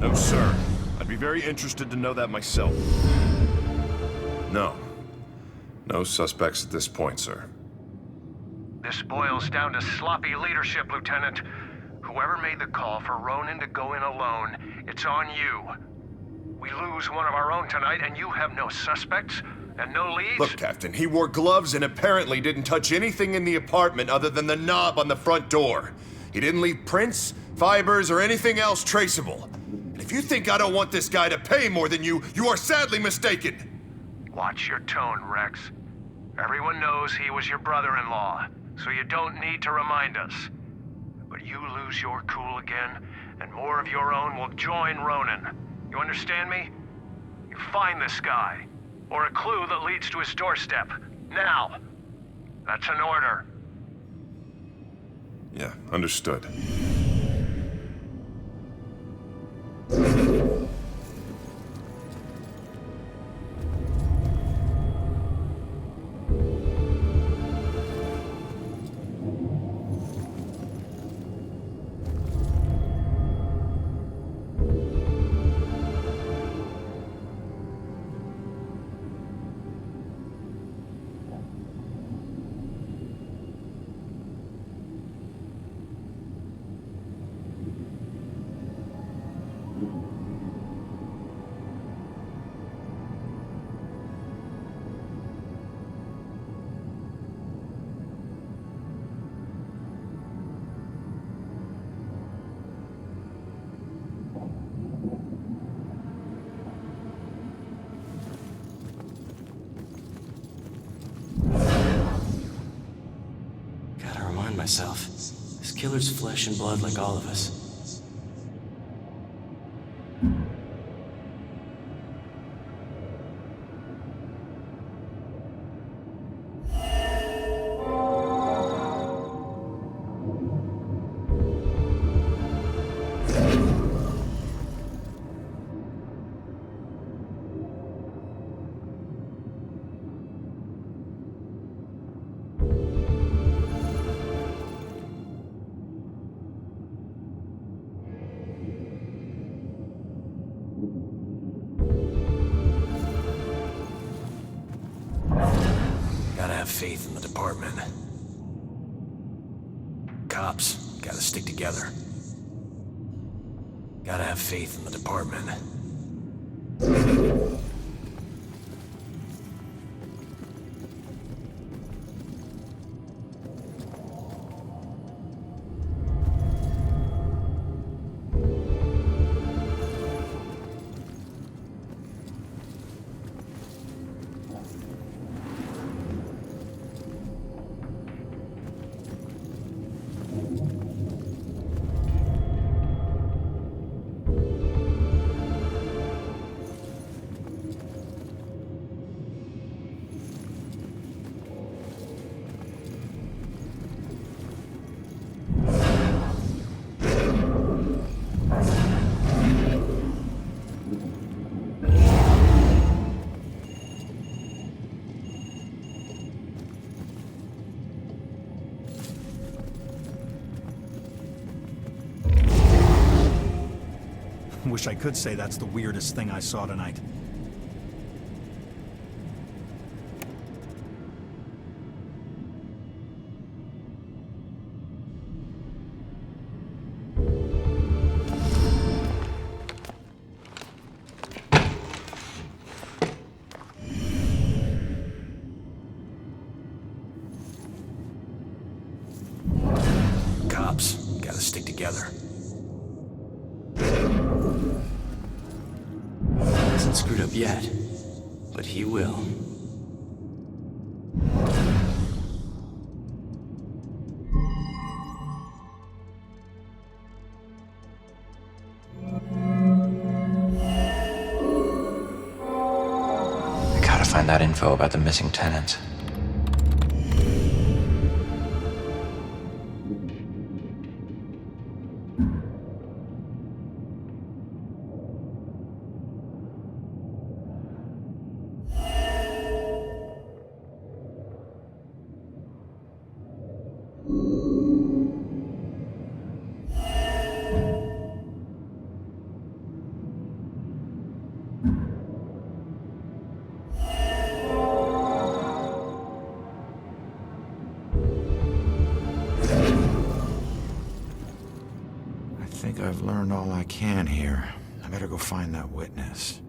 No, sir. I'd be very interested to know that myself. No. No suspects at this point, sir. This boils down to sloppy leadership, Lieutenant. Whoever made the call for Ronan to go in alone, it's on you. We lose one of our own tonight, and you have no suspects and no leads? Look, Captain, he wore gloves and apparently didn't touch anything in the apartment other than the knob on the front door. He didn't leave prints, fibers, or anything else traceable. And if you think I don't want this guy to pay more than you, you are sadly mistaken. Watch your tone, Rex. Everyone knows he was your brother-in-law, so you don't need to remind us. But you lose your cool again, and more of your own will join Ronan. You understand me? You find this guy, or a clue that leads to his doorstep. Now! That's an order. Yeah, understood. Myself. This killer's flesh and blood like all of us. Faith in the department. Cops gotta stick together. Gotta have faith in the department. Wish I could say that's the weirdest thing I saw tonight. Cops gotta stick together. Hasn't screwed up yet, but he will. I gotta find that info about the missing tenant. think I've learned all I can here. I better go find that witness.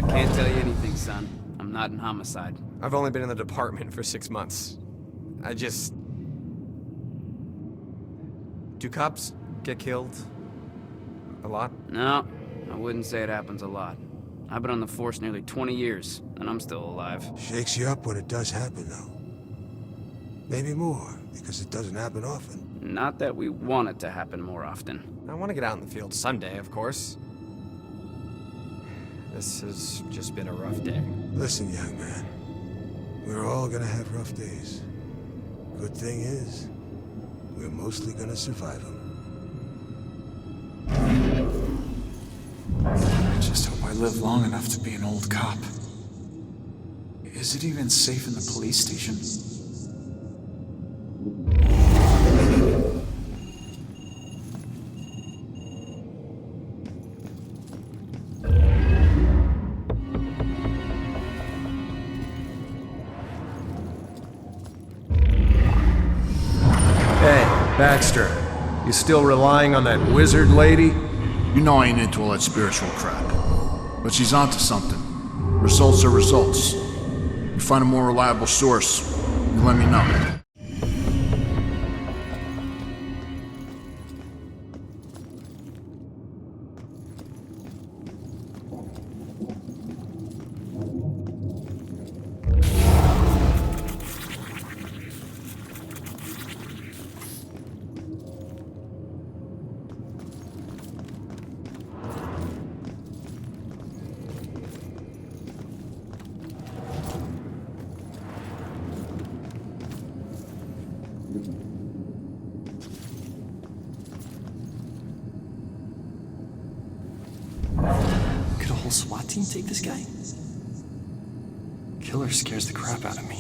Can't tell you anything, son. I'm not in homicide. I've only been in the department for 6 months. Do cops get killed a lot? No, I wouldn't say it happens a lot. I've been on the force nearly 20 years, and I'm still alive. Shakes you up when it does happen, though. Maybe more, because it doesn't happen often. Not that we want it to happen more often. I want to get out in the field someday, of course. This has just been a rough day. Listen, young man. We're all gonna have rough days. Good thing is, we're mostly gonna survive them. I just hope I live long enough to be an old cop. Is it even safe in the police station? Hey, Baxter, you still relying on that wizard lady? You know I ain't into all that spiritual crap. But she's onto something. Results are results. You find a more reliable source, you let me know. Could a whole SWAT team take this guy? Killer scares the crap out of me.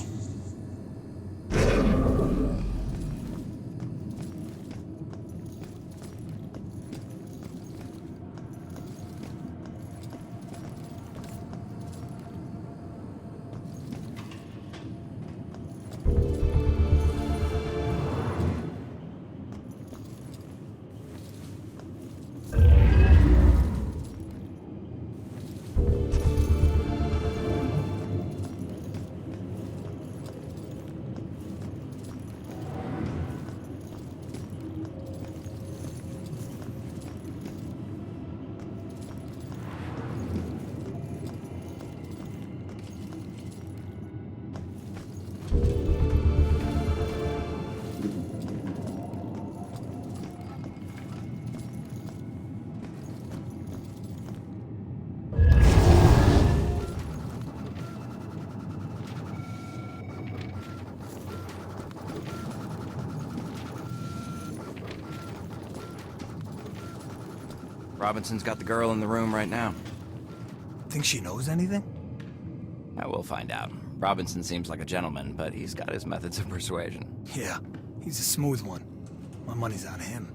Robinson's got the girl in the room right now. Think she knows anything? I will find out. Robinson seems like a gentleman, but he's got his methods of persuasion. Yeah, he's a smooth one. My money's on him.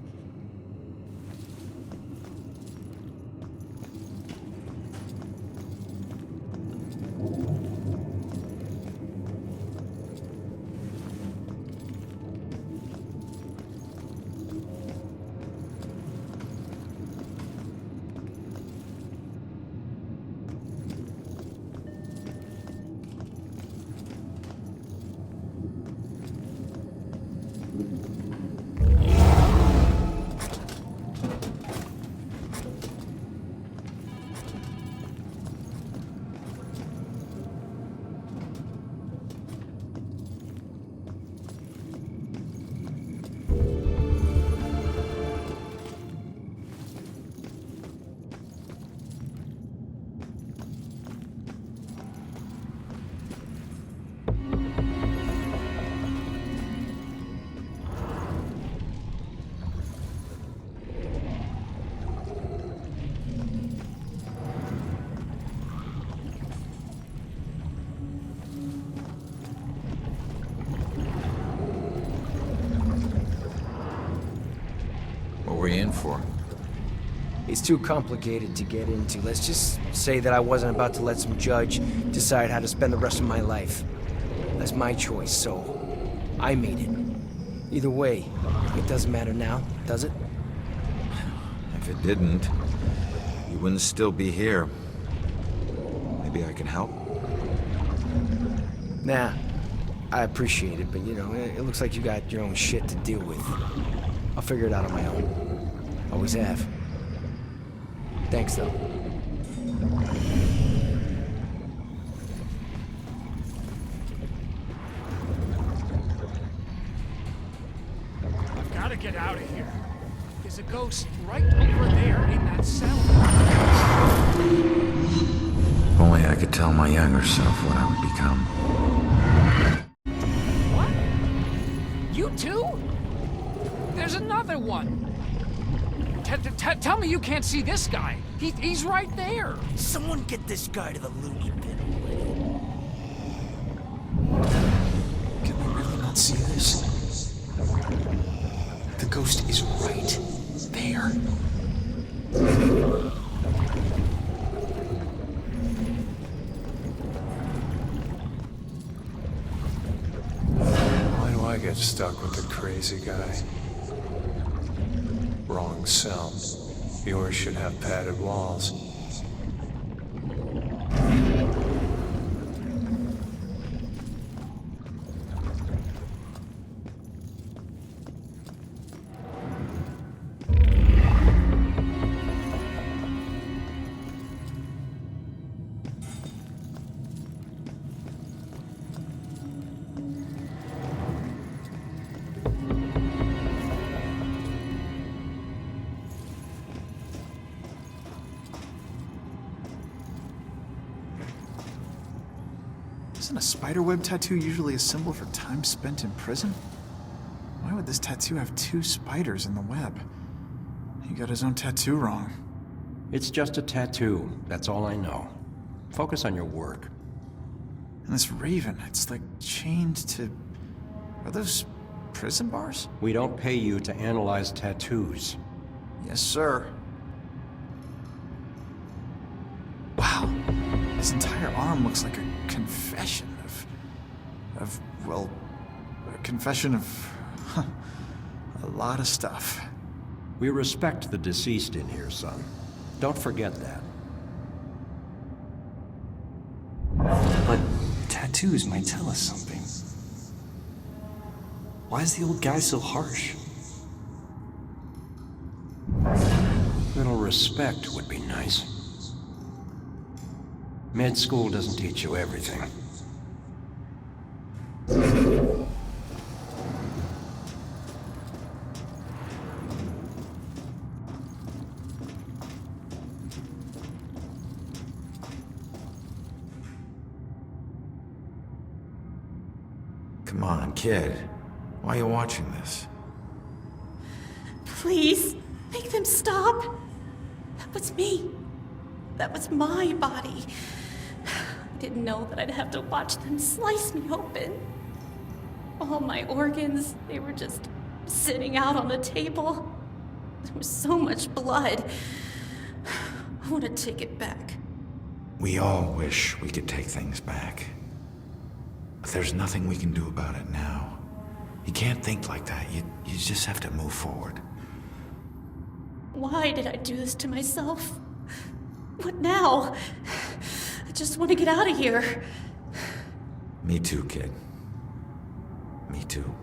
What were you in for? It's too complicated to get into. Let's just say that I wasn't about to let some judge decide how to spend the rest of my life. That's my choice, so I made it. Either way, it doesn't matter now, does it? If it didn't, you wouldn't still be here. Maybe I can help? Nah, I appreciate it, but you know, it looks like you got your own shit to deal with. I'll figure it out on my own. Always have. Thanks, though. I've got to get out of here. There's a ghost right over there in that cell. If only I could tell my younger self what I would become. What? You too? There's another one. Tell me you can't see this guy. He's right there. Someone get this guy to the loony bin. Can we really not see this? The ghost is right there. Why do I get stuck with the crazy guy? Wrong cell. Yours should have padded walls. Isn't a spiderweb tattoo usually a symbol for time spent in prison? Why would this tattoo have two spiders in the web? He got his own tattoo wrong. It's just a tattoo, that's all I know. Focus on your work. And this raven, it's like chained to... Are those prison bars? We don't pay you to analyze tattoos. Yes, sir. Wow. His entire arm looks like a confession well, a confession of a lot of stuff. We respect the deceased in here, son. Don't forget that. But tattoos might tell us something. Why is the old guy so harsh? Little respect would be nice. Med school doesn't teach you everything. Come on, kid. Why are you watching this? Please, make them stop. That was me. That was my body. I didn't know that I'd have to watch them slice me open. All my organs, they were just sitting out on the table. There was so much blood. I want to take it back. We all wish we could take things back. But there's nothing we can do about it now. You can't think like that. You just have to move forward. Why did I do this to myself? What now? I just want to get out of here. Me too, kid. Me too.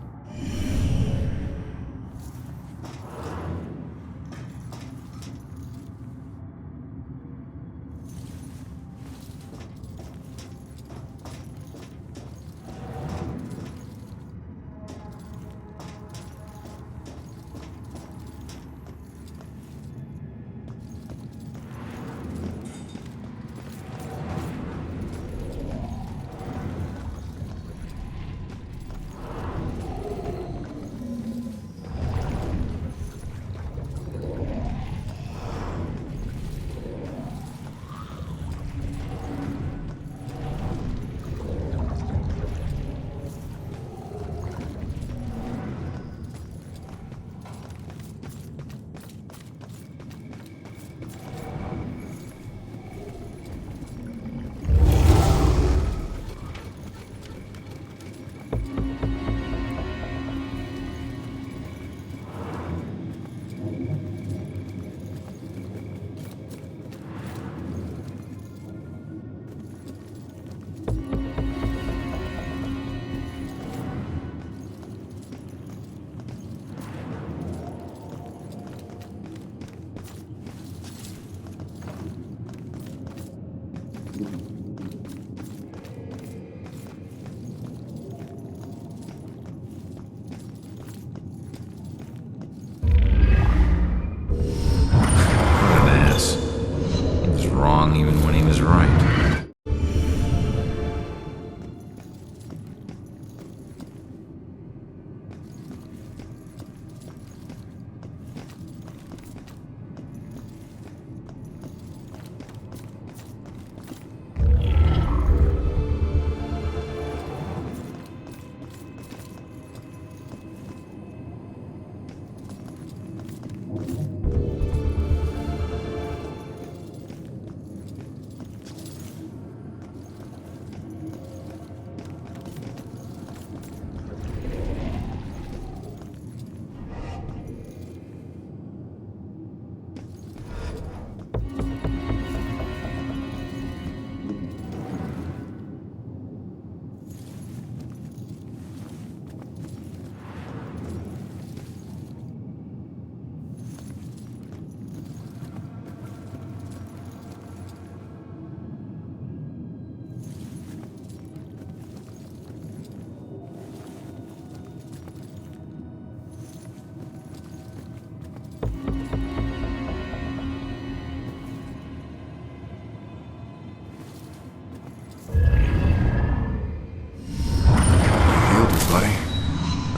Even when he was right.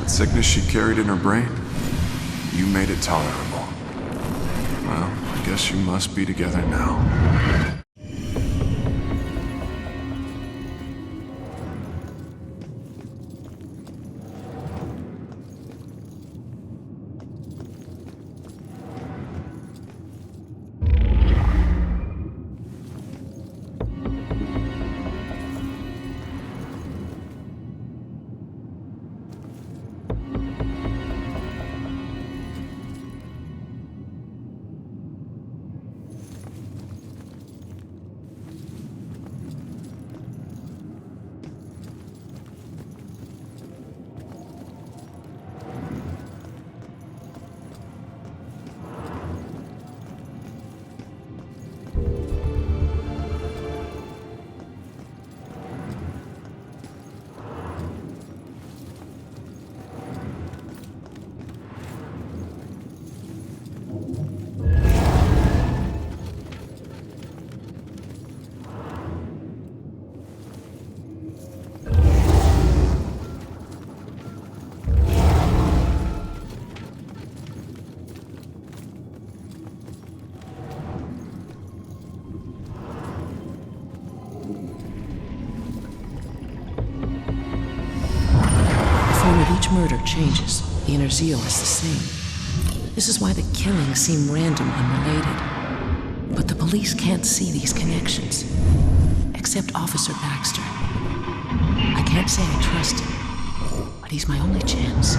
Sickness she carried in her brain, you made it tolerable. Well, I guess you must be together now. each murder changes, the inner zeal is the same. This is why the killings seem random, unrelated. But the police can't see these connections. Except Officer Baxter. I can't say I trust him, but he's my only chance.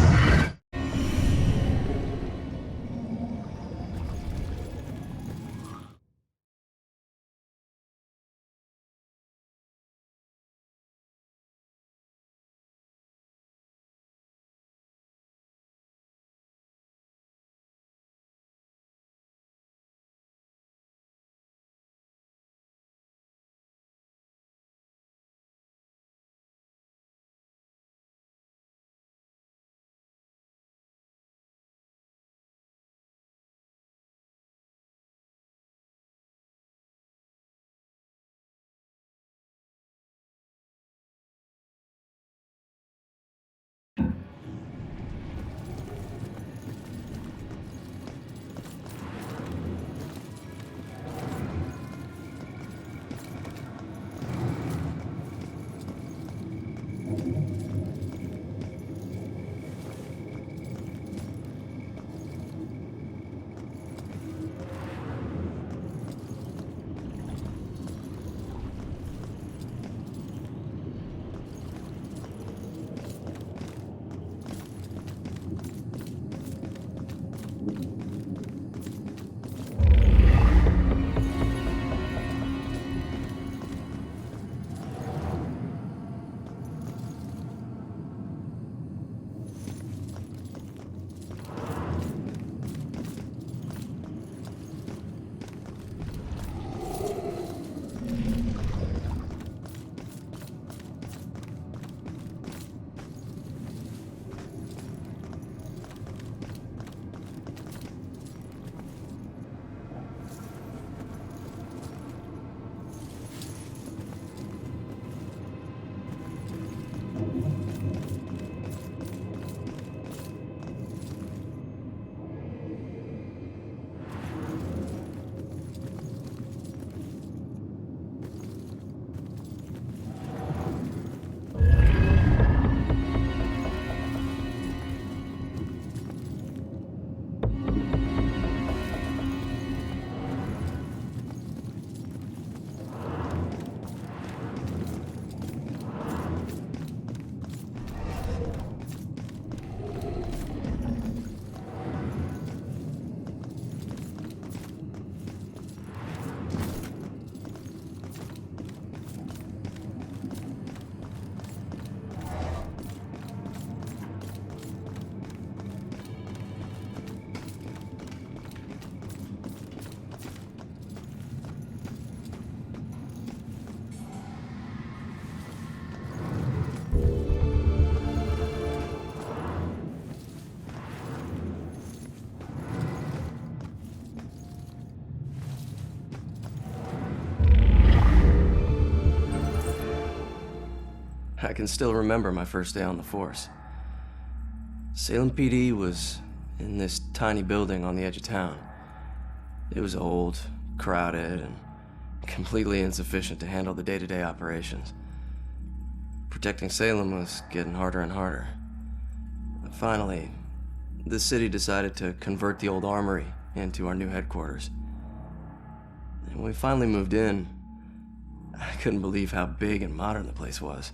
I can still remember my first day on the force. Salem PD was in this tiny building on the edge of town. It was old, crowded, and completely insufficient to handle the day-to-day operations. Protecting Salem was getting harder and harder. Finally, the city decided to convert the old armory into our new headquarters. And when we finally moved in, I couldn't believe how big and modern the place was.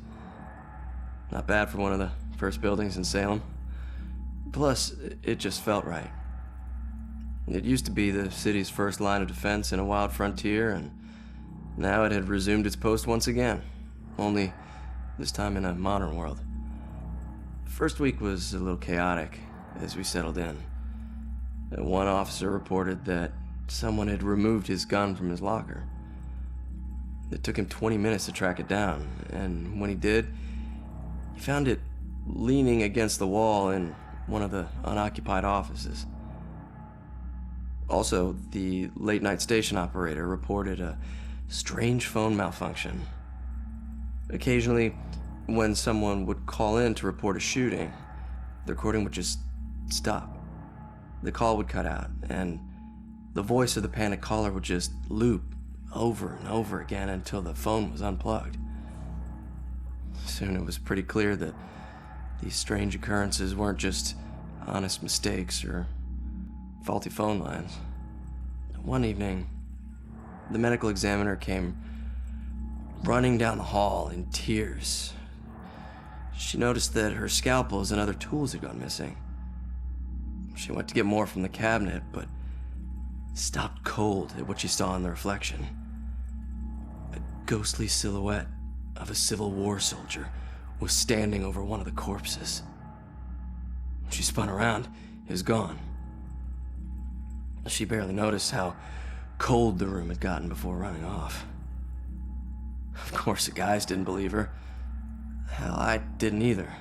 Not bad for one of the first buildings in Salem. Plus, it just felt right. It used to be the city's first line of defense in a wild frontier, and now it had resumed its post once again, only this time in a modern world. First week was a little chaotic as we settled in. One officer reported that someone had removed his gun from his locker. It took him 20 minutes to track it down, and when he did, he found it leaning against the wall in one of the unoccupied offices. Also, the late-night station operator reported a strange phone malfunction. Occasionally, when someone would call in to report a shooting, the recording would just stop. The call would cut out, and the voice of the panicked caller would just loop over and over again until the phone was unplugged. Soon it was pretty clear that these strange occurrences weren't just honest mistakes or faulty phone lines. One evening, the medical examiner came running down the hall in tears. She noticed that her scalpels and other tools had gone missing. She went to get more from the cabinet, but stopped cold at what she saw in the reflection. A ghostly silhouette of a Civil War soldier was standing over one of the corpses. She spun around. It was gone. She barely noticed how cold the room had gotten before running off. Of course, the guys didn't believe her. Hell, I didn't either.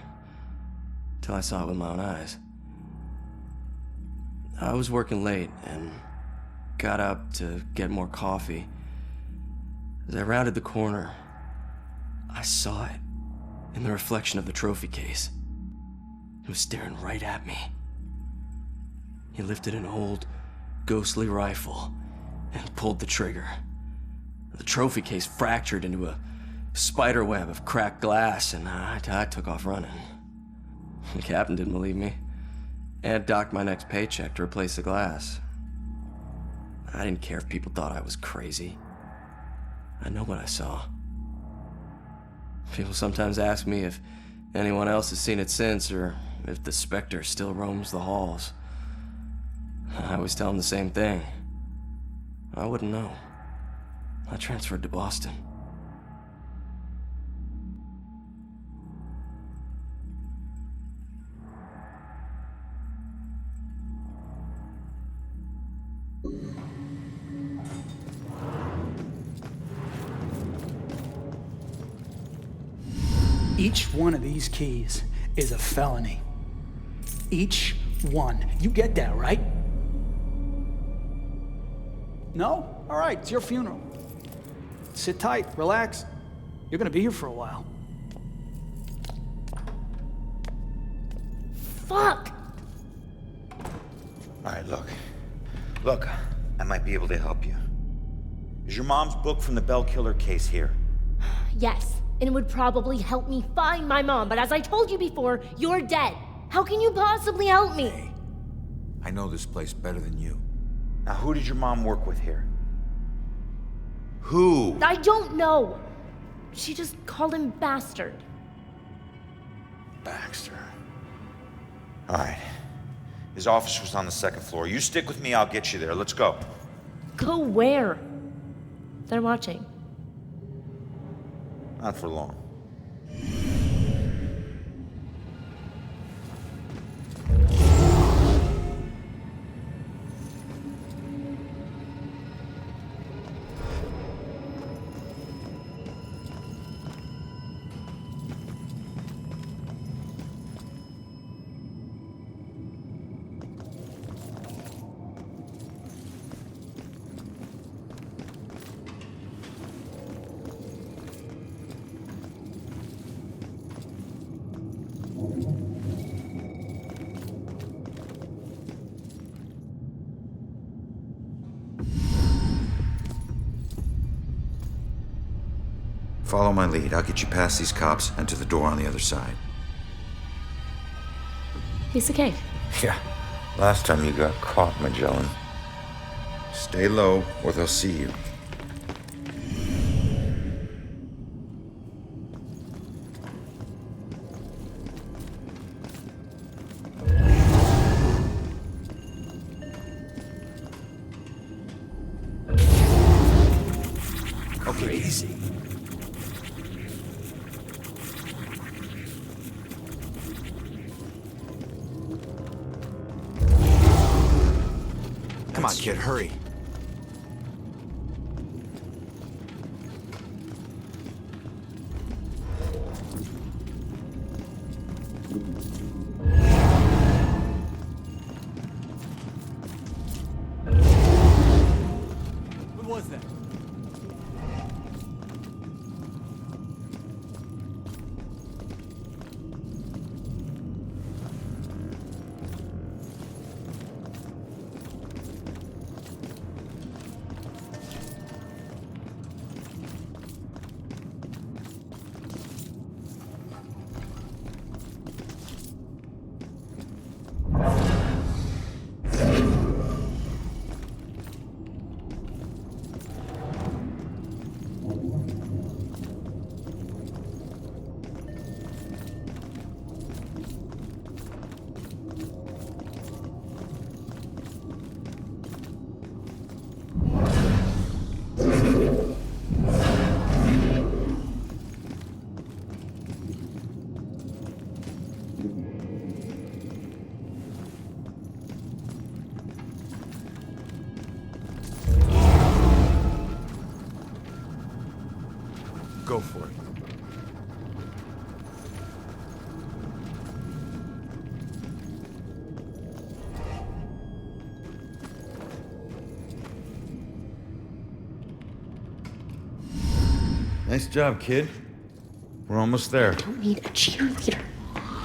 Till I saw it with my own eyes. I was working late and got up to get more coffee. As I rounded the corner, I saw it in the reflection of the trophy case. It was staring right at me. He lifted an old, ghostly rifle and pulled the trigger. The trophy case fractured into a spider web of cracked glass, and I took off running. The captain didn't believe me and docked my next paycheck to replace the glass. I didn't care if people thought I was crazy. I know what I saw. People sometimes ask me if anyone else has seen it since, or if the specter still roams the halls. I always tell them the same thing. I wouldn't know. I transferred to Boston. Each one of these keys is a felony. Each one. You get that, right? No? All right, it's your funeral. Sit tight, relax. You're gonna be here for a while. Fuck! All right, look. Look, I might be able to help you. Is your mom's book from the Bell Killer case here? Yes, and it would probably help me find my mom, but as I told you before, you're dead. How can you possibly help me? Hey, I know this place better than you. Now, who did your mom work with here? Who? I don't know. She just called him bastard. Baxter. All right. His office was on the second floor. You stick with me, I'll get you there. Let's go. Go where? They're watching. Not for long. Follow my lead. I'll get you past these cops and to the door on the other side. Piece of cake. Yeah. Last time you got caught, Magellan. Stay low, or they'll see you. Okay, easy. Come on, kid, hurry. What was that? go for it. Nice job, kid. We're almost there. You don't need a cheerleader.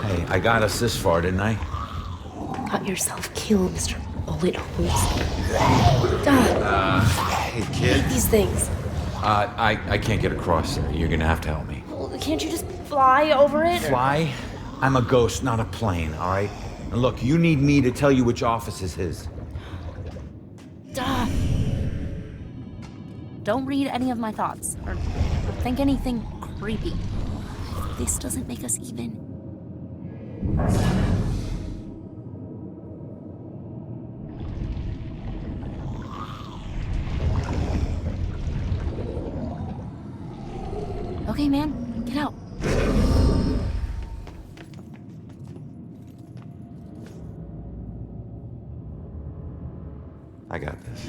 Hey, I got us this far, didn't I? Got yourself killed, Mr. Bullet Holes. Hey, kid. These things. I can't get across there. You're gonna have to help me. Well, can't you just fly over it? Fly? I'm a ghost, not a plane, all right? And look, you need me to tell you which office is his. Don't read any of my thoughts, or think anything creepy. This doesn't make us even. Okay, man, get out. I got this.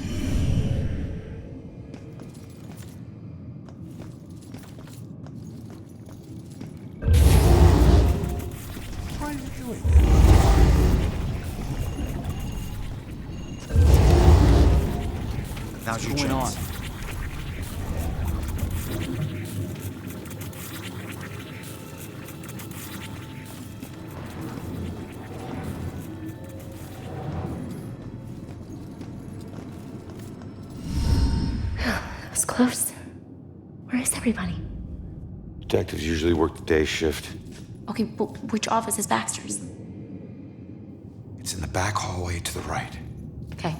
Why are you doing that? Now's your What's going chance. That was close. Where is everybody? Detectives usually work the day shift. Okay, well, which office is Baxter's? It's in the back hallway to the right. Okay.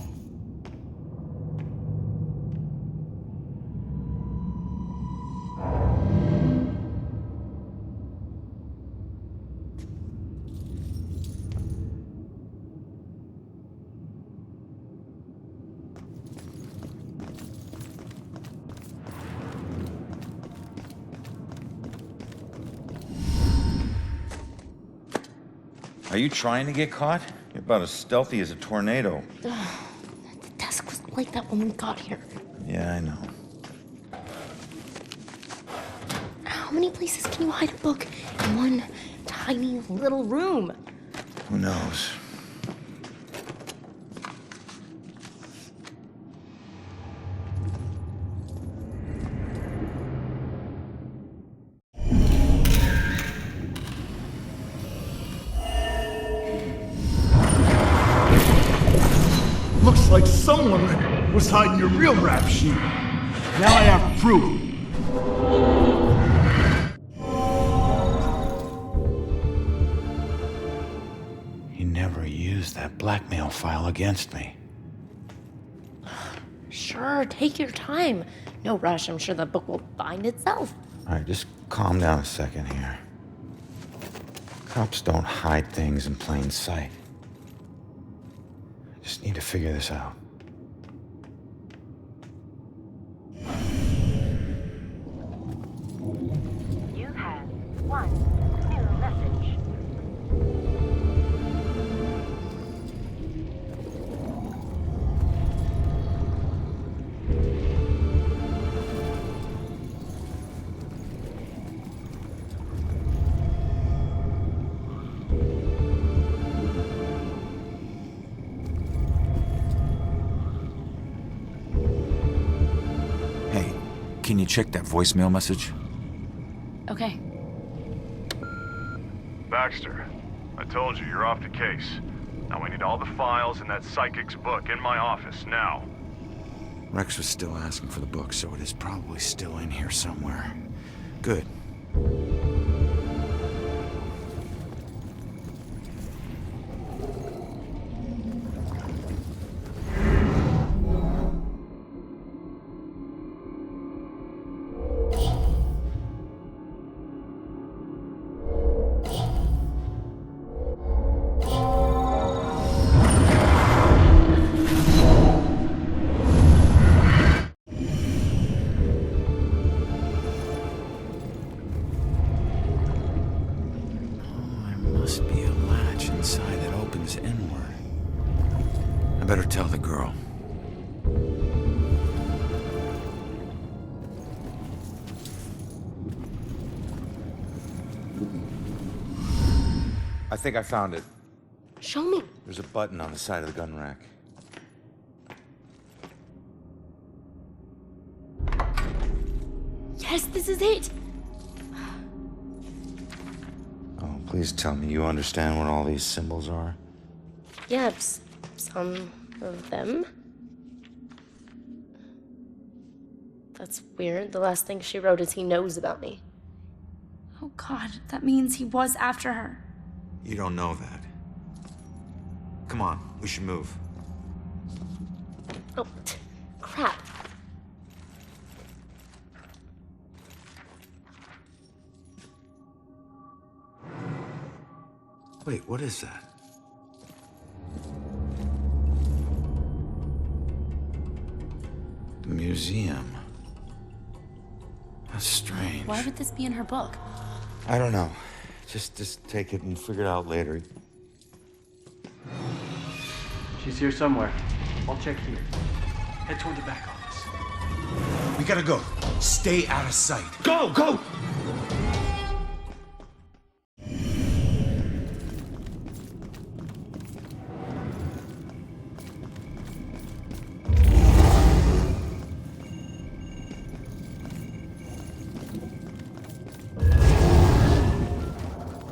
Are you trying to get caught? You're about as stealthy as a tornado. The desk was like that when we got here. Yeah, I know. How many places can you hide a book in one tiny little room? Who knows? Looks like someone was hiding your real rap sheet. Now I have proof. He never used that blackmail file against me. Sure, take your time. No rush, I'm sure the book will find itself. All right, just calm down a second here. Cops don't hide things in plain sight. I just need to figure this out. You have one new message. Hey, can you check that voicemail message? Okay. Baxter, I told you you're off the case. Now we need all the files in that psychic's book in my office, now. Rex was still asking for the book, so it is probably still in here somewhere. Good. Must be a latch inside that opens inward. I better tell the girl. I think I found it. Show me. There's a button on the side of the gun rack. Yes, this is it. Oh, please tell me you understand what all these symbols are. Yeah, some of them. That's weird. The last thing she wrote is he knows about me. Oh God, that means he was after her. You don't know that. Come on, we should move. Oh, crap. Wait, what is that? The museum. That's strange. Why would this be in her book? I don't know. Just take it and figure it out later. She's here somewhere. I'll check here. Head toward the back office. We gotta go. Stay out of sight. Go, go!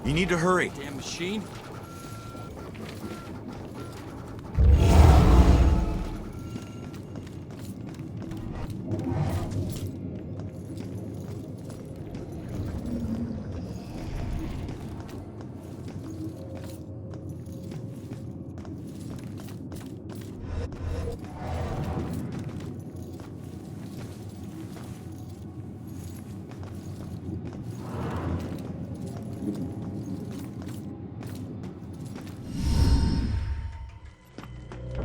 You need to hurry. Damn machine.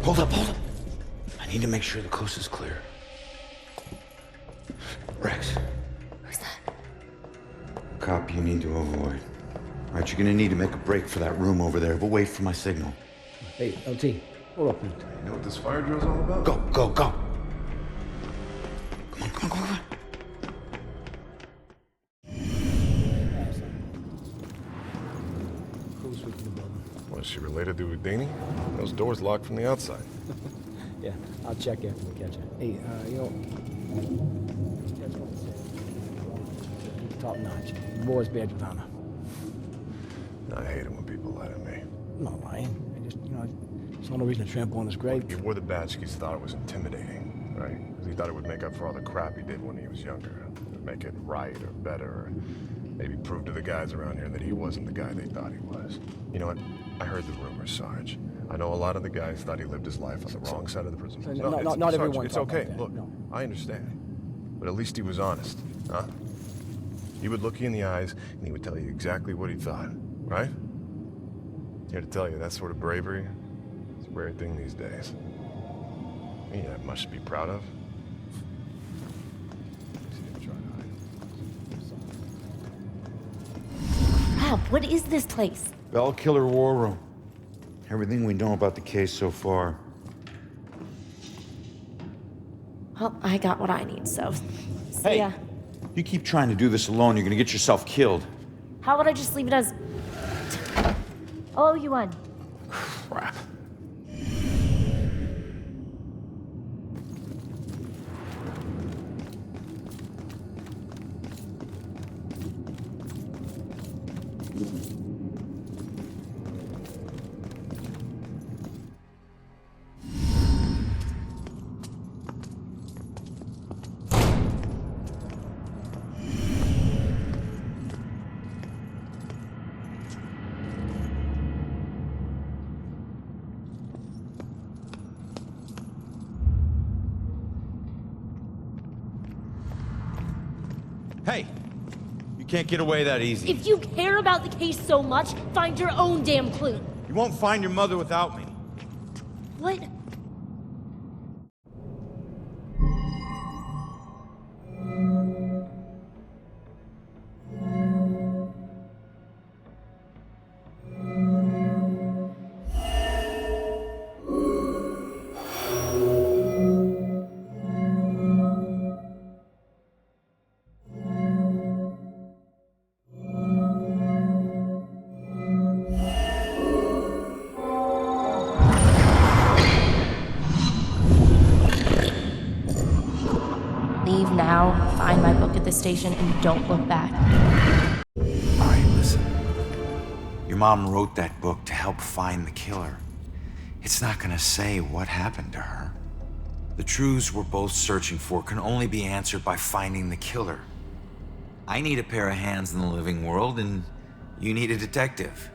Hold up, hold up. I need to make sure the coast is clear. Rex. Who's that? Cop you need to avoid. All right, you're gonna need to make a break for that room over there, but wait for my signal. Hey, LT, hold up. You know what this fire drill's all about? Go, go, go. Come on, come on, come on. Was she related to Houdini? Those doors locked from the outside. Yeah, I'll check after we catch her. Hey, you know, top notch. Boys badge of honor. I hate it when people lie to me. I'm not lying. I just, saw no reason to trample on his grave. He wore the badge because he thought it was intimidating, right? Because he thought it would make up for all the crap he did when he was younger. It would make it right or better, or maybe prove to the guys around here that he wasn't the guy they thought he was. You know what? I heard the rumors, Sarge. I know a lot of the guys thought he lived his life on the wrong side of the prison. Not Sarge, everyone. It's okay. Look, I understand. But at least he was honest, huh? He would look you in the eyes and he would tell you exactly what he thought, right? Here to tell you, that sort of bravery is a rare thing these days. You have much to be proud of. Crap, what is this place? Bell Killer War Room. Everything we know about the case so far. Well, I got what I need, so see ya. You keep trying to do this alone, you're gonna get yourself killed. How would I just leave it as... I'll owe you one. Crap. Hey, you can't get away that easy. If you care about the case so much, find your own damn clue. You won't find your mother without me. What? leave now, find my book at the station, and don't look back. All right, listen. Your mom wrote that book to help find the killer. It's not gonna say what happened to her. The truths we're both searching for can only be answered by finding the killer. I need a pair of hands in the living world, and you need a detective.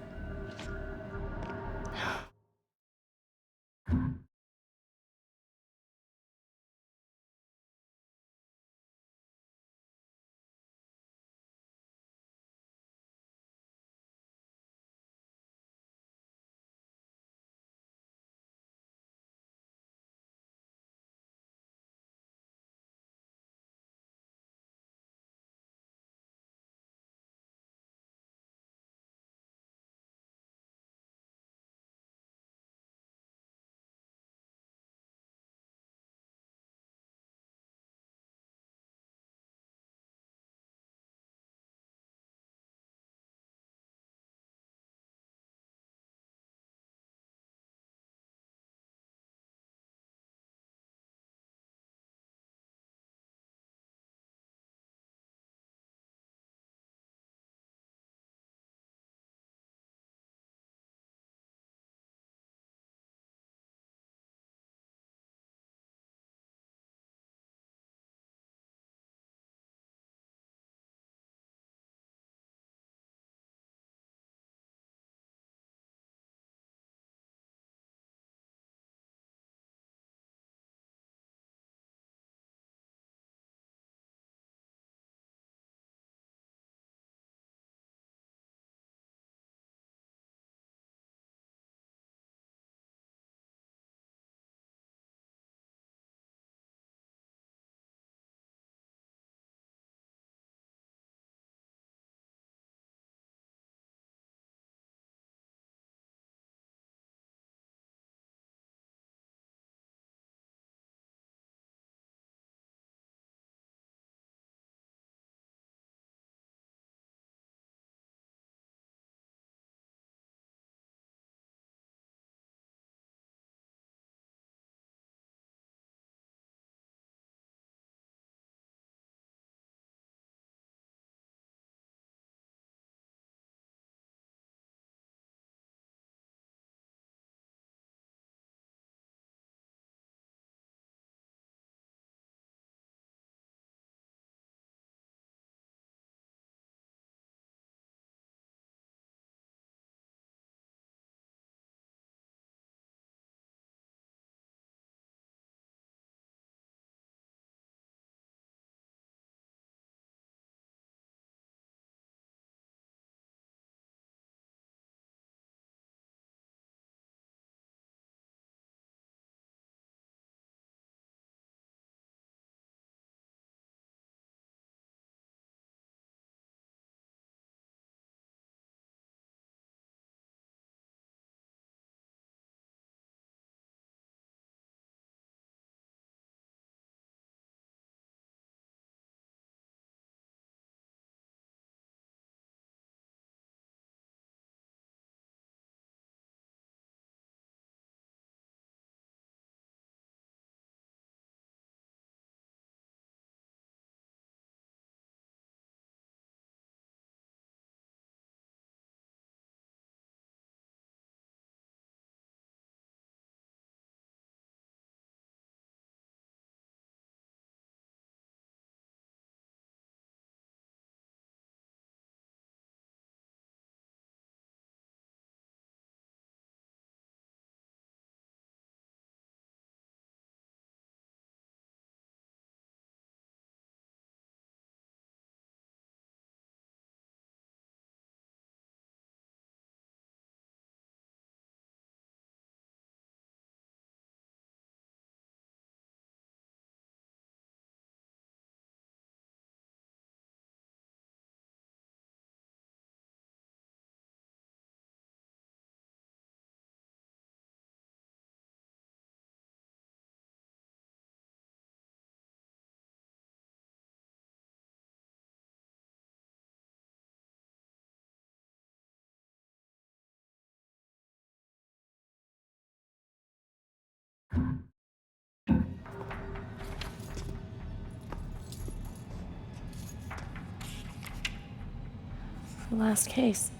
The last case.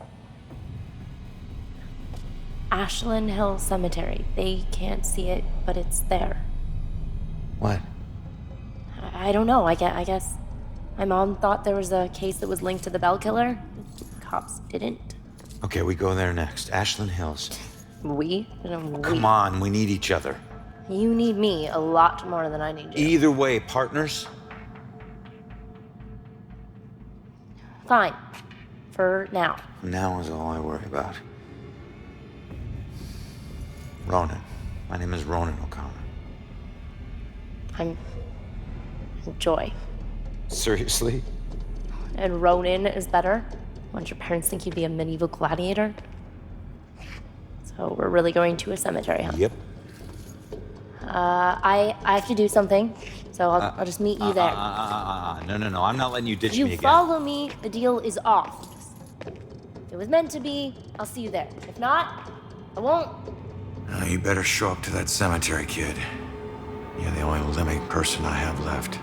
Ashland Hill Cemetery. They can't see it, but it's there. What? I don't know. I guess my mom thought there was a case that was linked to the Bell killer. Cops didn't. Okay, we go there next. Ashland Hills. We? Come on, we need each other. You need me a lot more than I need you. Either way, partners. Fine. For now. Now is all I worry about. Ronan. My name is Ronan O'Connor. I'm Joy. Seriously? And Ronin is better? Don't your parents think you'd be a medieval gladiator? So we're really going to a cemetery, huh? Yep. I have to do something, so I'll just meet you there. No. I'm not letting you ditch You me again. follow me, the deal is off. If it was meant to be, I'll see you there. If not, I won't. You better show up to that cemetery, kid. You're the only living person I have left.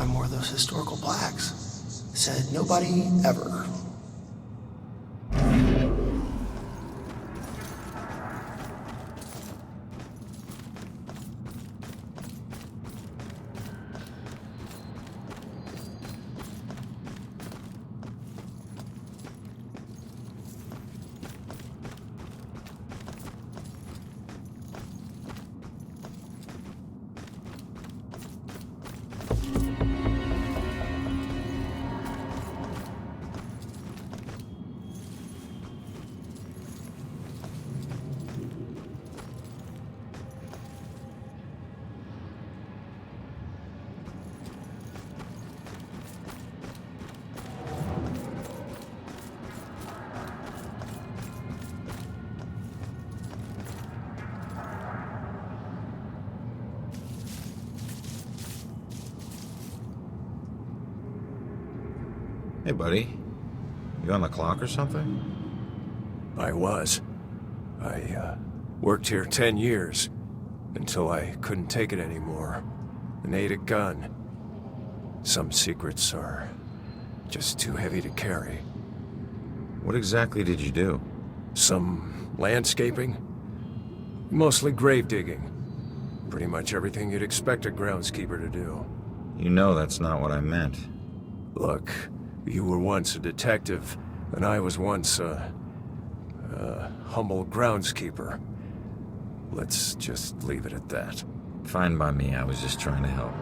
More of those historical plaques. Said nobody ever. Hey, buddy. You on the clock or something? I was. I worked here 10 years, until I couldn't take it anymore, and ate a gun. Some secrets are just too heavy to carry. What exactly did you do? Some landscaping. Mostly grave digging. Pretty much everything you'd expect a groundskeeper to do. You know that's not what I meant. Look, you were once a detective, and I was once a humble groundskeeper. Let's just leave it at that. Fine by me, I was just trying to help.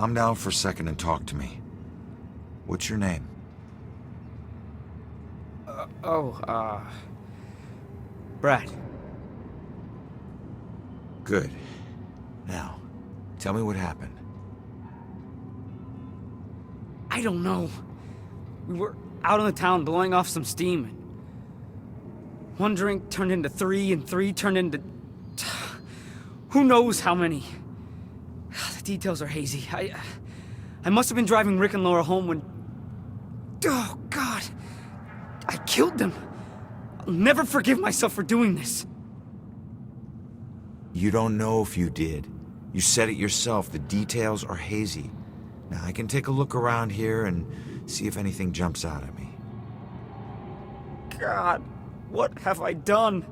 calm down for a second and talk to me. What's your name? Brad. Good. Now, tell me what happened. I don't know. We were out in the town blowing off some steam. And one drink turned into three, and three turned into... who knows how many. The details are hazy. I must have been driving Rick and Laura home when... Oh, God. I killed them. I'll never forgive myself for doing this. You don't know if you did. You said it yourself. The details are hazy. Now, I can take a look around here and see if anything jumps out at me. God, what have I done?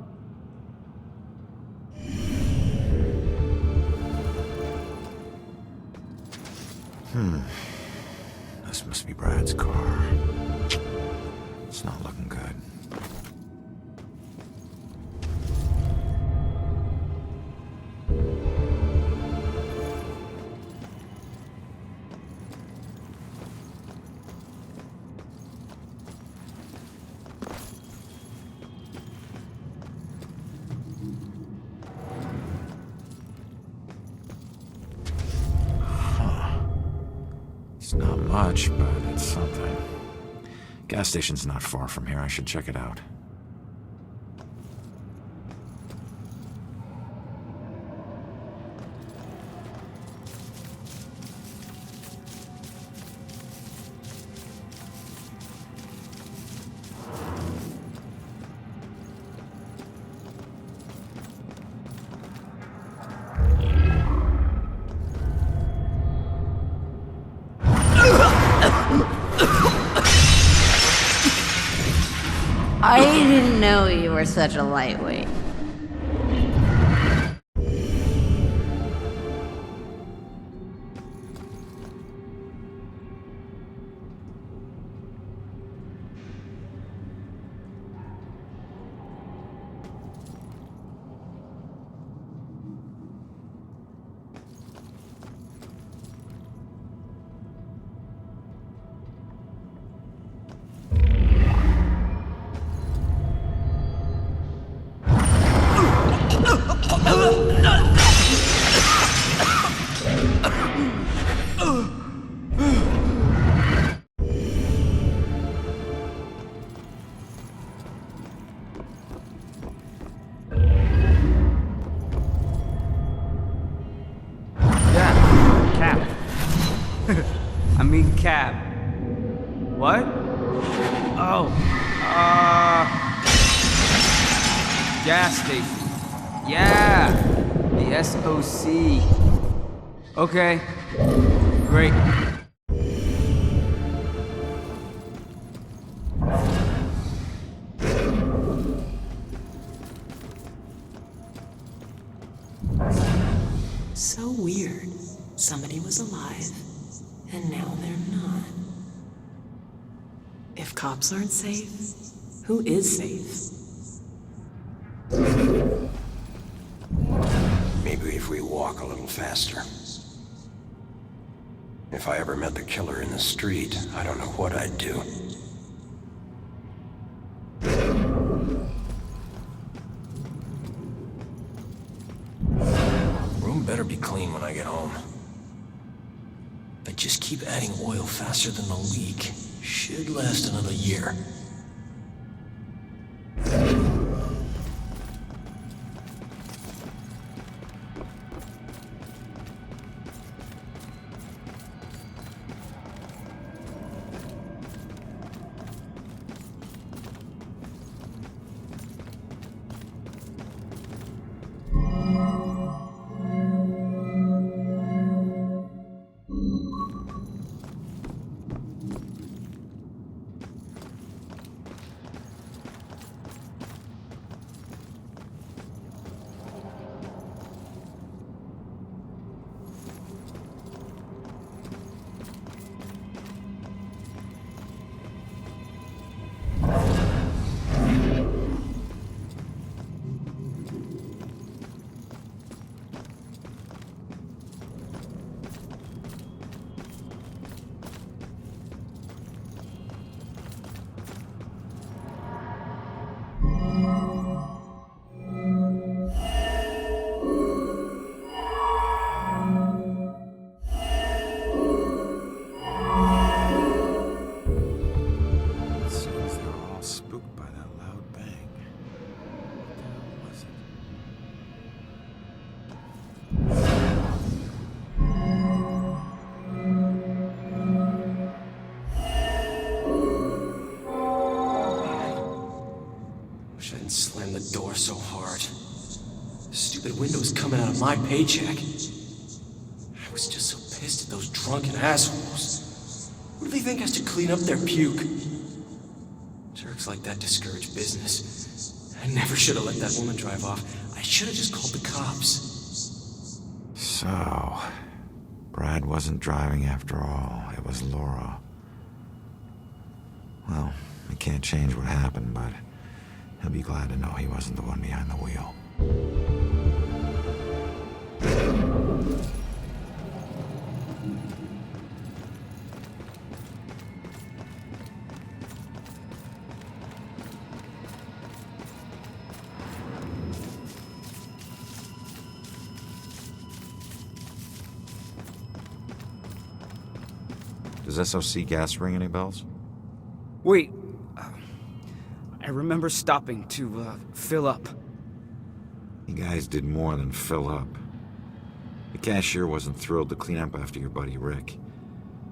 This must be Brad's car. It's not looking good. It's not much, but it's something. Gas station's not far from here. I should check it out. I didn't know you were such a lightweight. Cab. What? Oh. Gas station. Yeah. The SOC. Okay. Great. So weird. Somebody was alive, and now they're not. If cops aren't safe, who is safe? Maybe if we walk a little faster. If I ever met the killer in the street, I don't know what I'd do. Room better be clean when I get home. But just keep adding oil faster than the leak. Should last another year. the door so hard. The stupid window's coming out of my paycheck. I was just so pissed at those drunken assholes. Who do they think has to clean up their puke? Jerks like that discourage business. I never should have let that woman drive off. I should have just called the cops. So, Brad wasn't driving after all. It was Laura. Well, I can't change what happened, but he'll be glad to know he wasn't the one behind the wheel. Does SOC gas ring any bells? Wait. I remember stopping to, fill up. You guys did more than fill up. The cashier wasn't thrilled to clean up after your buddy Rick.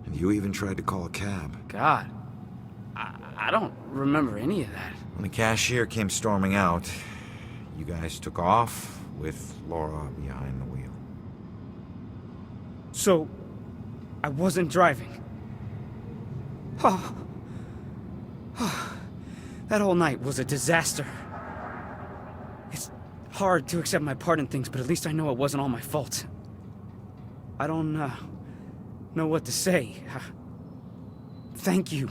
And you even tried to call a cab. God. I don't remember any of that. When the cashier came storming out, you guys took off with Laura behind the wheel. So, I wasn't driving. That whole night was a disaster. It's hard to accept my part in things, but at least I know it wasn't all my fault. I don't know what to say. Thank you.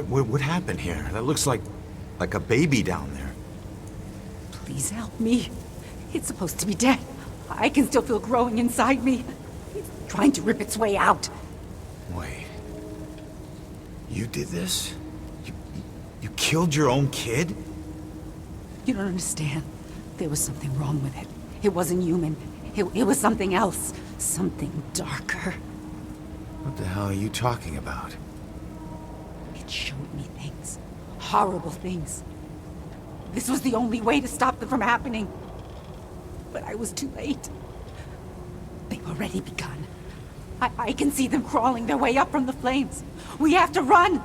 what happened here? That looks like a baby down there. Please help me. It's supposed to be dead. I can still feel growing inside me. It's trying to rip its way out. Wait. You did this? You killed your own kid? You don't understand. There was something wrong with it. It wasn't human. It was something else. Something darker. What the hell are you talking about? It showed me things. Horrible things. This was the only way to stop them from happening. But I was too late. They've already begun. I can see them crawling their way up from the flames. We have to run!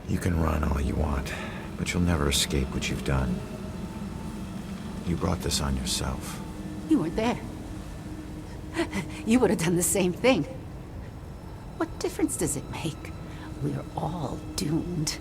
You can run all you want, but you'll never escape what you've done. You brought this on yourself. You weren't there. You would have done the same thing. What difference does it make? We're all doomed.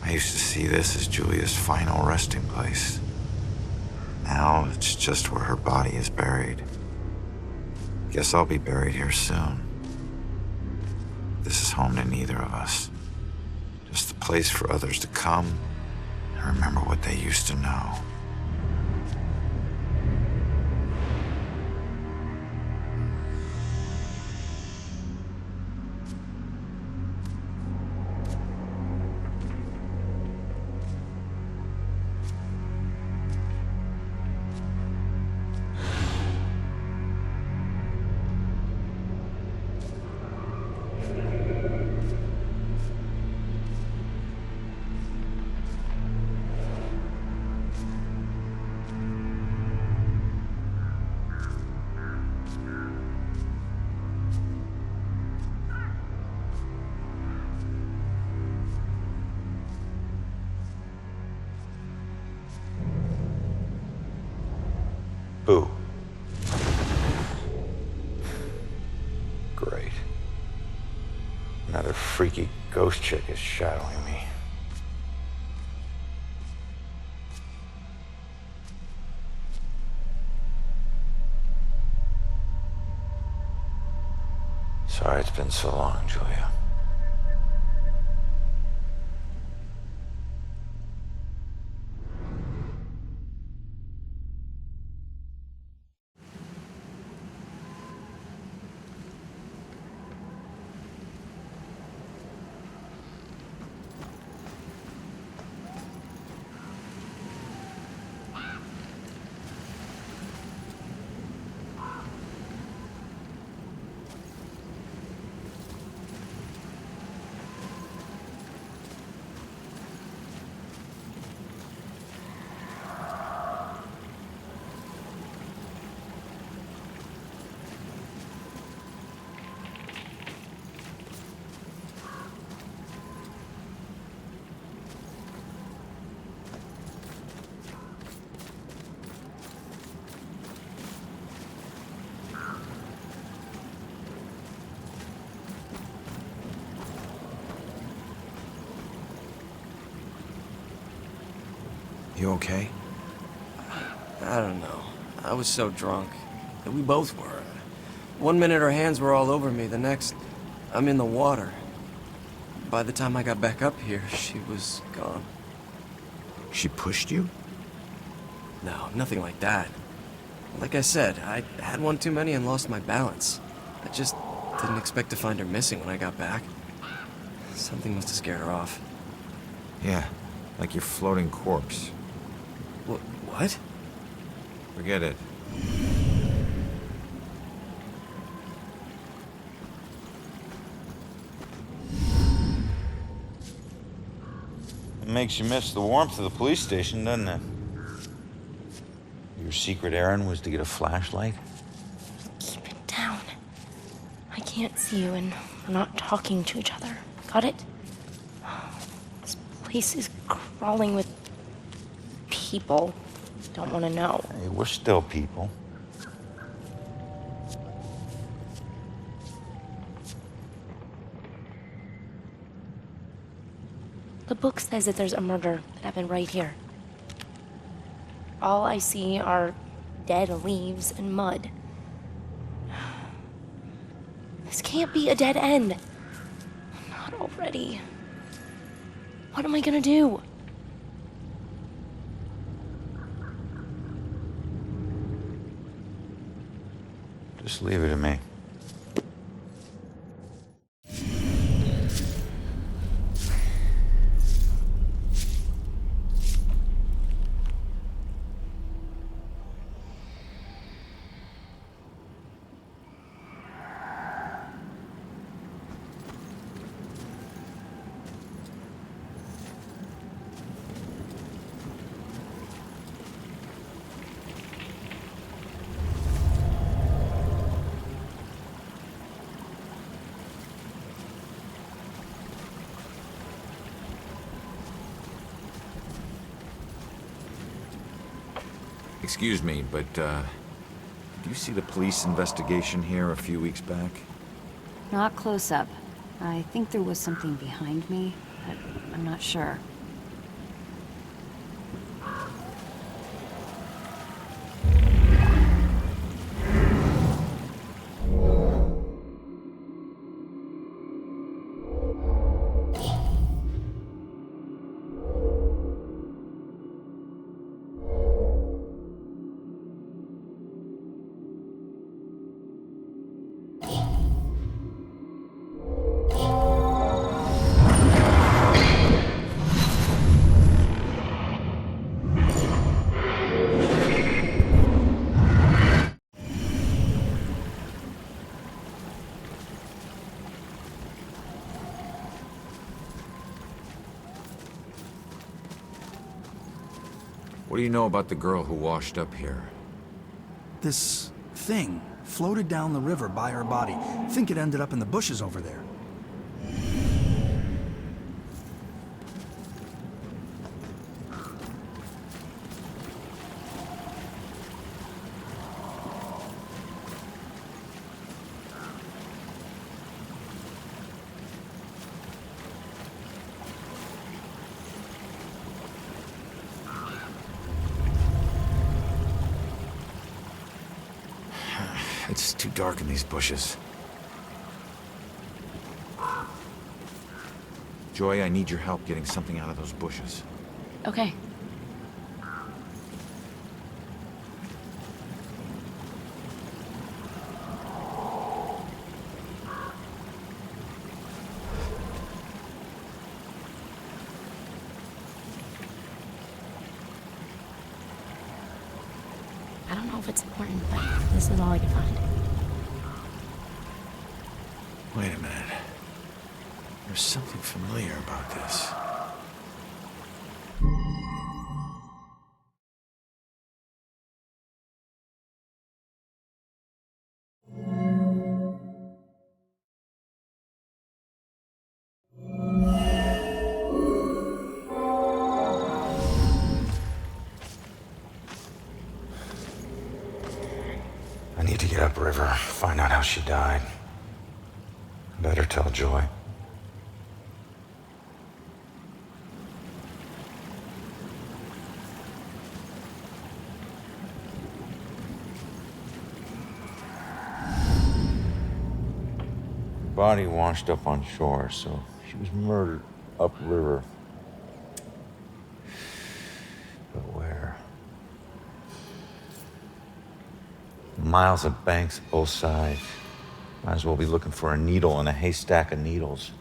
I used to see this as Julia's final resting place. Now it's just where her body is buried. Guess I'll be buried here soon. This is home to neither of us. Just a place for others to come and remember what they used to know. Boo. Great. Another freaky ghost chick is shadowing me. Sorry it's been so long, Julia. You okay? I don't know. I was so drunk. We both were. One minute her hands were all over me, the next, I'm in the water. By the time I got back up here, she was gone. She pushed you? No, nothing like that. Like I said, I had one too many and lost my balance. I just didn't expect to find her missing when I got back. Something must have scared her off. Yeah, like your floating corpse. What? Forget it. It makes you miss the warmth of the police station, doesn't it? Your secret errand was to get a flashlight? Keep it down. I can't see you and we're not talking to each other. Got it? This place is crawling with people. Don't want to know. Hey, we're still people. The book says that there's a murder that happened right here. All I see are dead leaves and mud. This can't be a dead end. Not already. What am I gonna do? Just leave it to me. Excuse me, but, did you see the police investigation here a few weeks back? Not close up. I think there was something behind me, but I'm not sure. What do you know about the girl who washed up here? This thing floated down the river by her body. Think it ended up in the bushes over there. It's too dark in these bushes. Joy, I need your help getting something out of those bushes. Okay. I don't know if it's important, but this is all I can find. Wait a minute. There's something familiar about this. I need to get upriver, find out how she died. Better tell Joy. body washed up on shore, so she was murdered upriver. But where? Miles of banks both sides. Might as well be looking for a needle in a haystack of needles.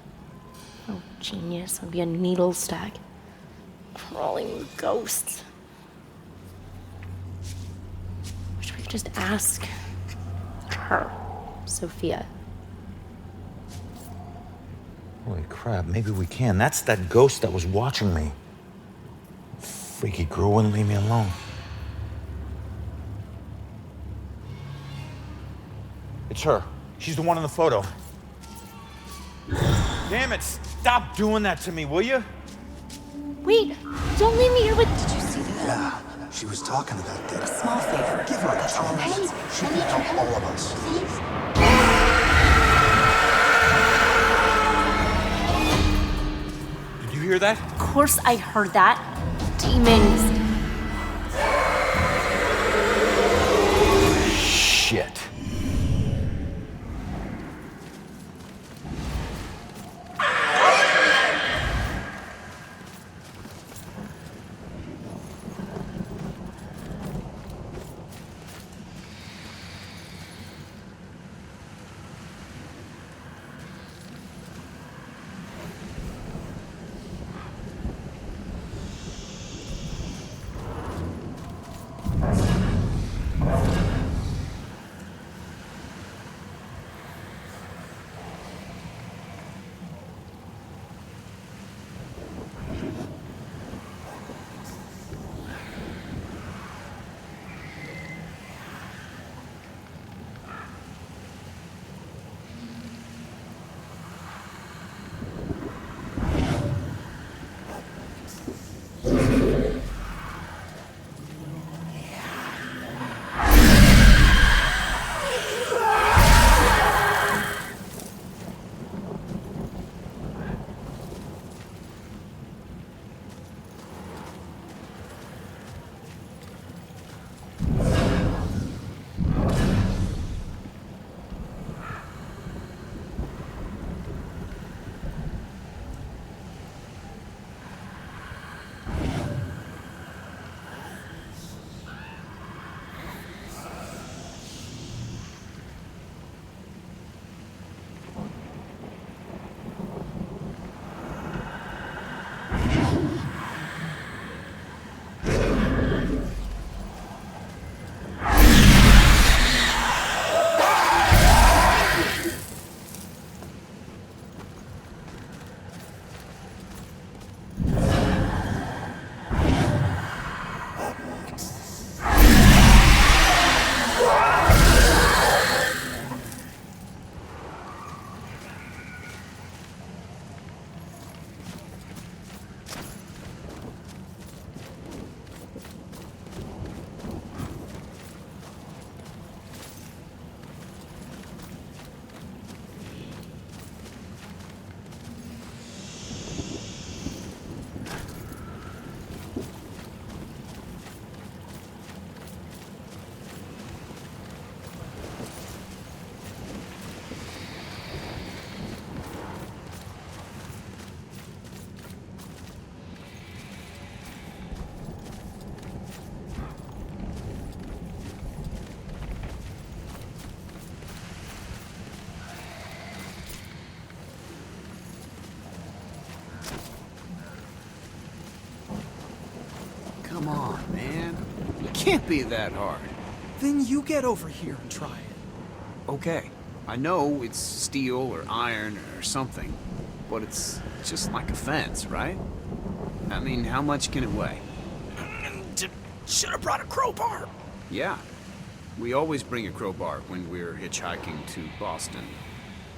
Oh, genius. It'd be a needle stack. Crawling with ghosts. Wish we could just ask her, Sophia. Holy crap, maybe we can. That's that ghost that was watching me. Freaky girl wouldn't leave me alone. It's her. She's the one in the photo. Damn it, stop doing that to me, will you? Wait, don't leave me here with... Did you see that? Yeah, she was talking about that. A small favor. Give her a chance. She can help all of us. Did you hear that? Of course I heard that. Demons. Shit. Come on, man. It can't be that hard. Then you get over here and try it. Okay, I know it's steel or iron or something, but it's just like a fence, right? I mean, how much can it weigh? Should have brought a crowbar. Yeah, we always bring a crowbar when we're hitchhiking to Boston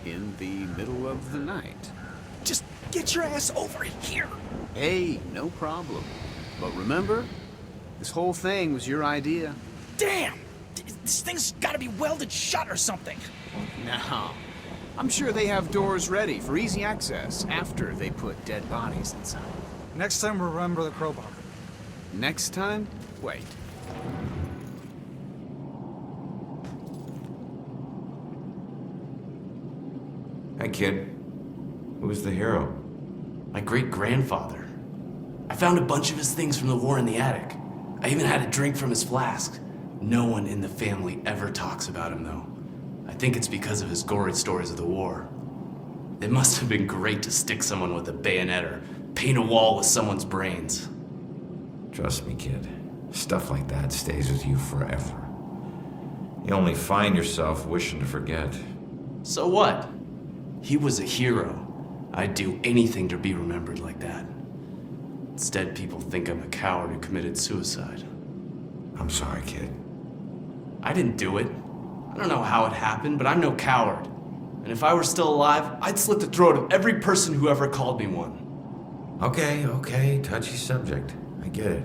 in the middle of the night. Just get your ass over here. Hey, no problem. But remember, this whole thing was your idea. Damn! This thing's gotta be welded shut or something. No. I'm sure they have doors ready for easy access after they put dead bodies inside. Next time, remember the crowbar. Next time? Wait. Hi, kid. Who's the hero? My great-grandfather. I found a bunch of his things from the war in the attic. I even had a drink from his flask. No one in the family ever talks about him, though. I think it's because of his gory stories of the war. It must have been great to stick someone with a bayonet or paint a wall with someone's brains. Trust me, kid. Stuff like that stays with you forever. You only find yourself wishing to forget. So what? He was a hero. I'd do anything to be remembered like that. Instead, people think I'm a coward who committed suicide. I'm sorry, kid. I didn't do it. I don't know how it happened, but I'm no coward. And if I were still alive, I'd slit the throat of every person who ever called me one. Okay, touchy subject. I get it.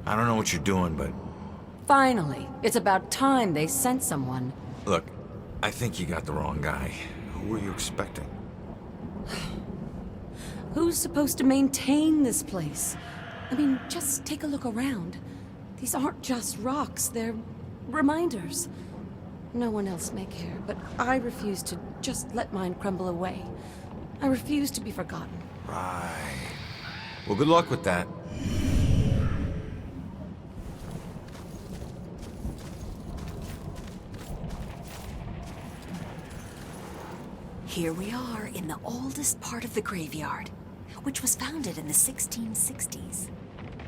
I don't know what you're doing, but... Finally. It's about time they sent someone. Look, I think you got the wrong guy. Who were you expecting? Who's supposed to maintain this place? I mean, just take a look around. These aren't just rocks, they're reminders. No one else may care, but I refuse to just let mine crumble away. I refuse to be forgotten. Right. Well, good luck with that. Here we are in the oldest part of the graveyard, which was founded in the 1660s.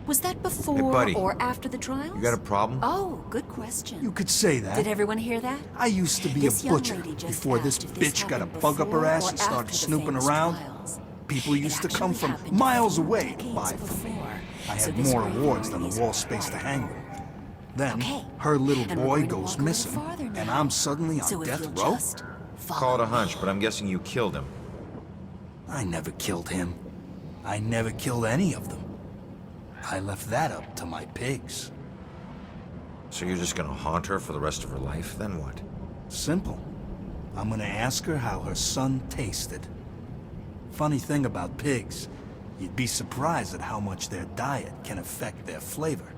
Was that before or after the trials? You got a problem? Oh, good question. You could say that. Did everyone hear that? I used to be This a young butcher lady just before this asked if bitch got a happened bug up her before ass or and started after the snooping famous around. trials. People It used to come actually from happened miles a few away to decades buy from me. before. I So had this more graveyard awards than is a wall space to hang them. Then, Okay. her little And we're boy going to goes walk a little missing, farther and now. I'm suddenly So on if death you'll row? just Call it a hunch, but I'm guessing you killed him. I never killed him. I never killed any of them. I left that up to my pigs. So you're just gonna haunt her for the rest of her life, then what? Simple. I'm gonna ask her how her son tasted. Funny thing about pigs, you'd be surprised at how much their diet can affect their flavor.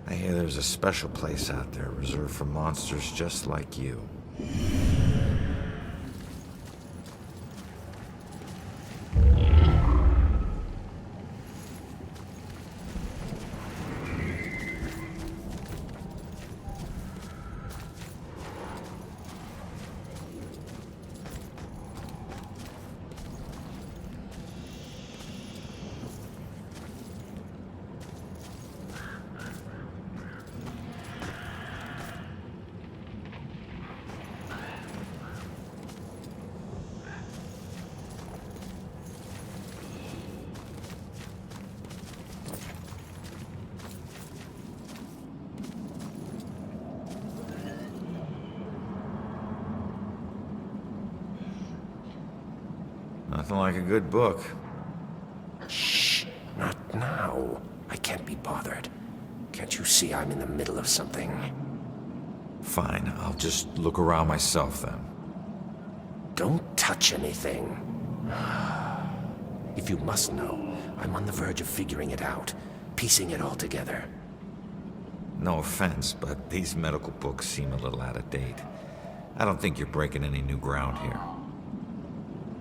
I hear there's a special place out there reserved for monsters just like you. Nothing like a good book. Shh, not now. I can't be bothered. Can't you see I'm in the middle of something? Fine, I'll just look around myself then. Don't touch anything. If you must know, I'm on the verge of figuring it out, piecing it all together. No offense, but these medical books seem a little out of date. I don't think you're breaking any new ground here.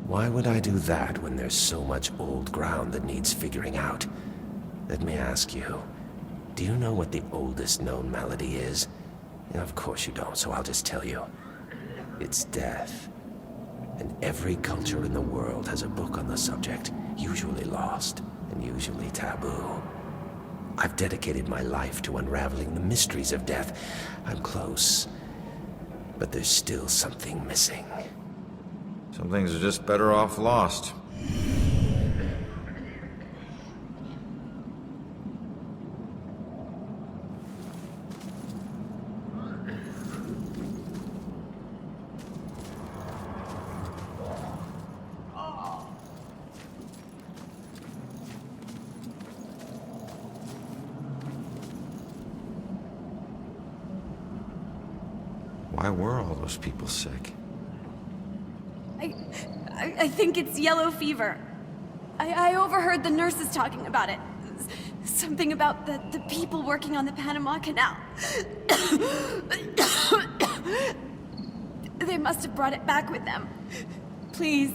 Why would I do that when there's so much old ground that needs figuring out? Let me ask you, do you know what the oldest known malady is? Of course you don't, so I'll just tell you. It's death. And every culture in the world has a book on the subject, usually lost and usually taboo. I've dedicated my life to unraveling the mysteries of death. I'm close, but there's still something missing. Some things are just better off lost. Why were all those people sick? I think it's yellow fever. I overheard the nurses talking about it. Something about the people working on the Panama Canal. They must have brought it back with them. Please,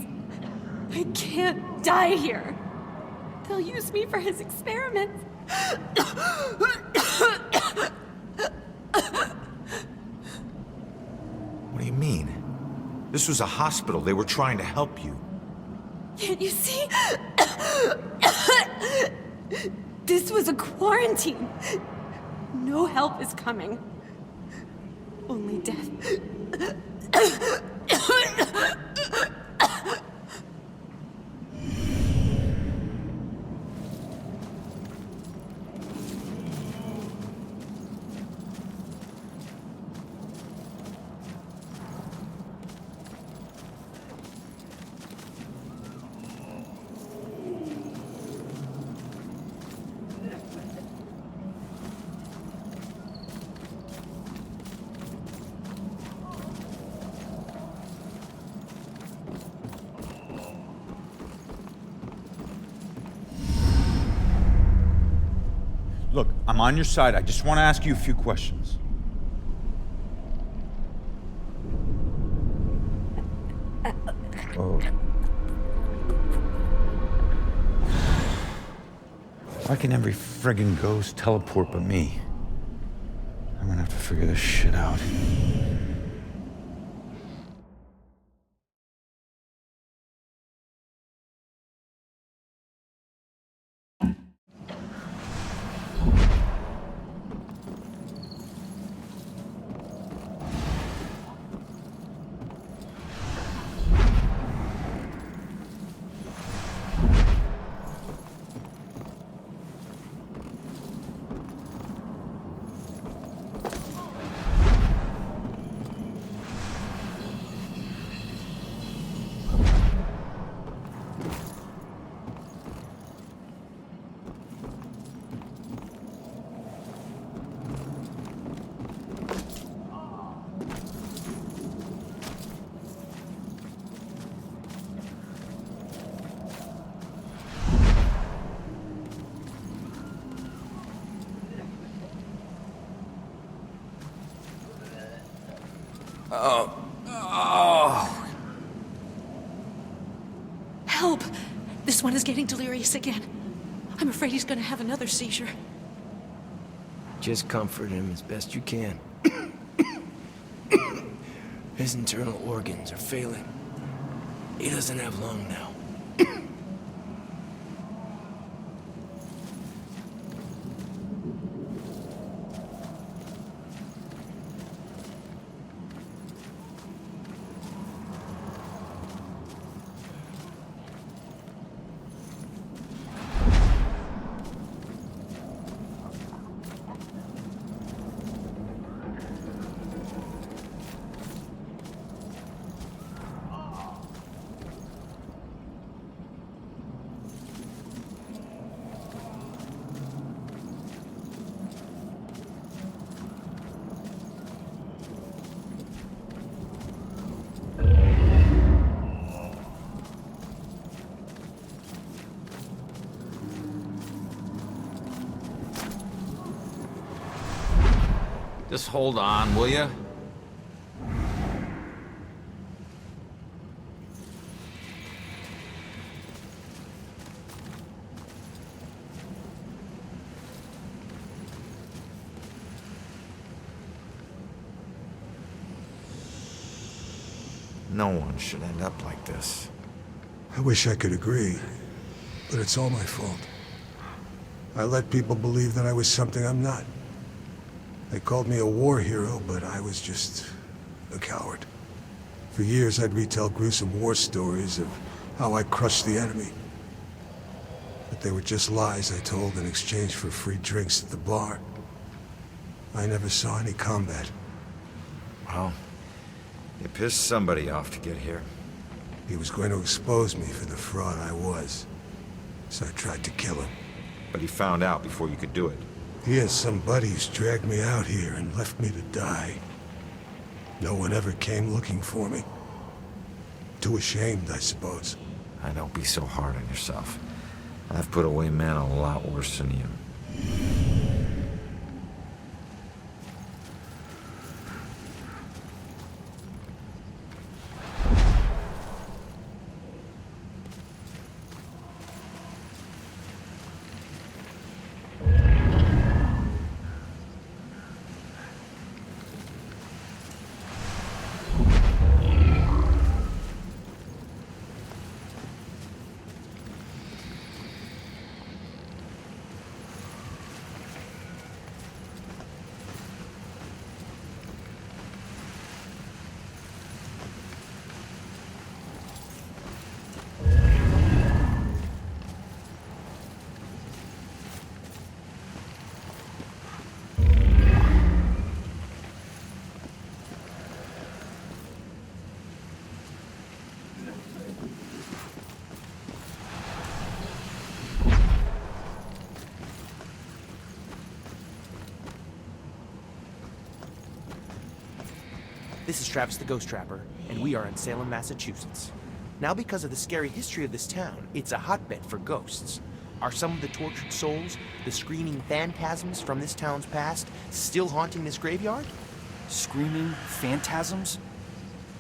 I can't die here. They'll use me for his experiments. What do you mean? This was a hospital. They were trying to help you. Can't you see? This was a quarantine. No help is coming. Only death. Look, I'm on your side. I just want to ask you a few questions. Oh. Why can every friggin' ghost teleport but me? I'm gonna have to figure this shit out. Help! This one is getting delirious again. I'm afraid he's gonna have another seizure. Just comfort him as best you can. His internal organs are failing. He doesn't have long now. Just hold on, will ya? No one should end up like this. I wish I could agree, but it's all my fault. I let people believe that I was something I'm not. They called me a war hero, but I was just a coward. For years, I'd retell gruesome war stories of how I crushed the enemy. But they were just lies I told in exchange for free drinks at the bar. I never saw any combat. Well, you pissed somebody off to get here. He was going to expose me for the fraud I was, so I tried to kill him. But he found out before you could do it. He and some buddies dragged me out here and left me to die. No one ever came looking for me. Too ashamed, I suppose. Don't be so hard on yourself. I've put away men a lot worse than you. This is Travis the Ghost Trapper, and we are in Salem, Massachusetts. Now, because of the scary history of this town, it's a hotbed for ghosts. Are some of the tortured souls, the screaming phantasms from this town's past, still haunting this graveyard? Screaming phantasms?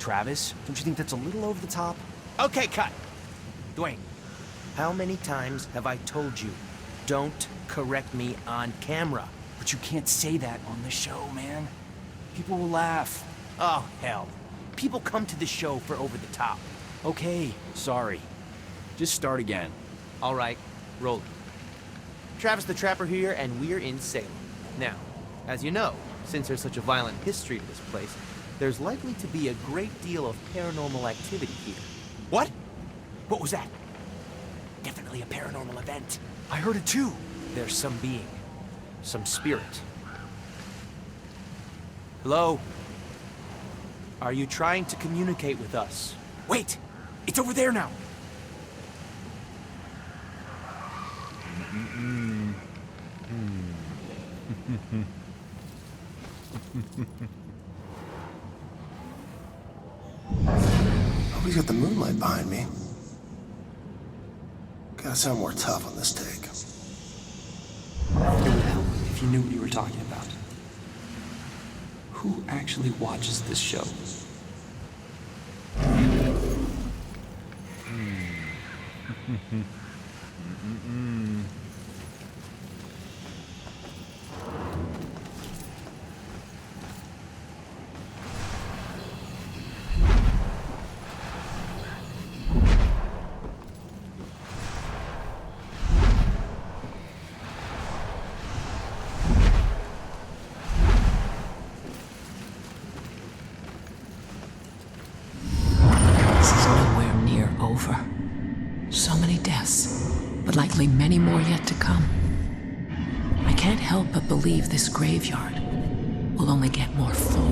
Travis, don't you think that's a little over the top? Okay, cut! Dwayne, how many times have I told you, don't correct me on camera? But you can't say that on the show, man. People will laugh. Oh, hell. People come to the show for over the top. Okay, sorry. Just start again. All right, roll it. Travis the Trapper here, and we're in Salem. Now, as you know, since there's such a violent history to this place, there's likely to be a great deal of paranormal activity here. What? What was that? Definitely a paranormal event. I heard it too. There's some being, some spirit. Hello? Are you trying to communicate with us? Wait! It's over there now! Nobody's got the moonlight behind me. Gotta sound more tough on this take. It would help if you knew what you were talking about. Who actually watches this show? So many deaths, but likely many more yet to come. I can't help but believe this graveyard will only get more full.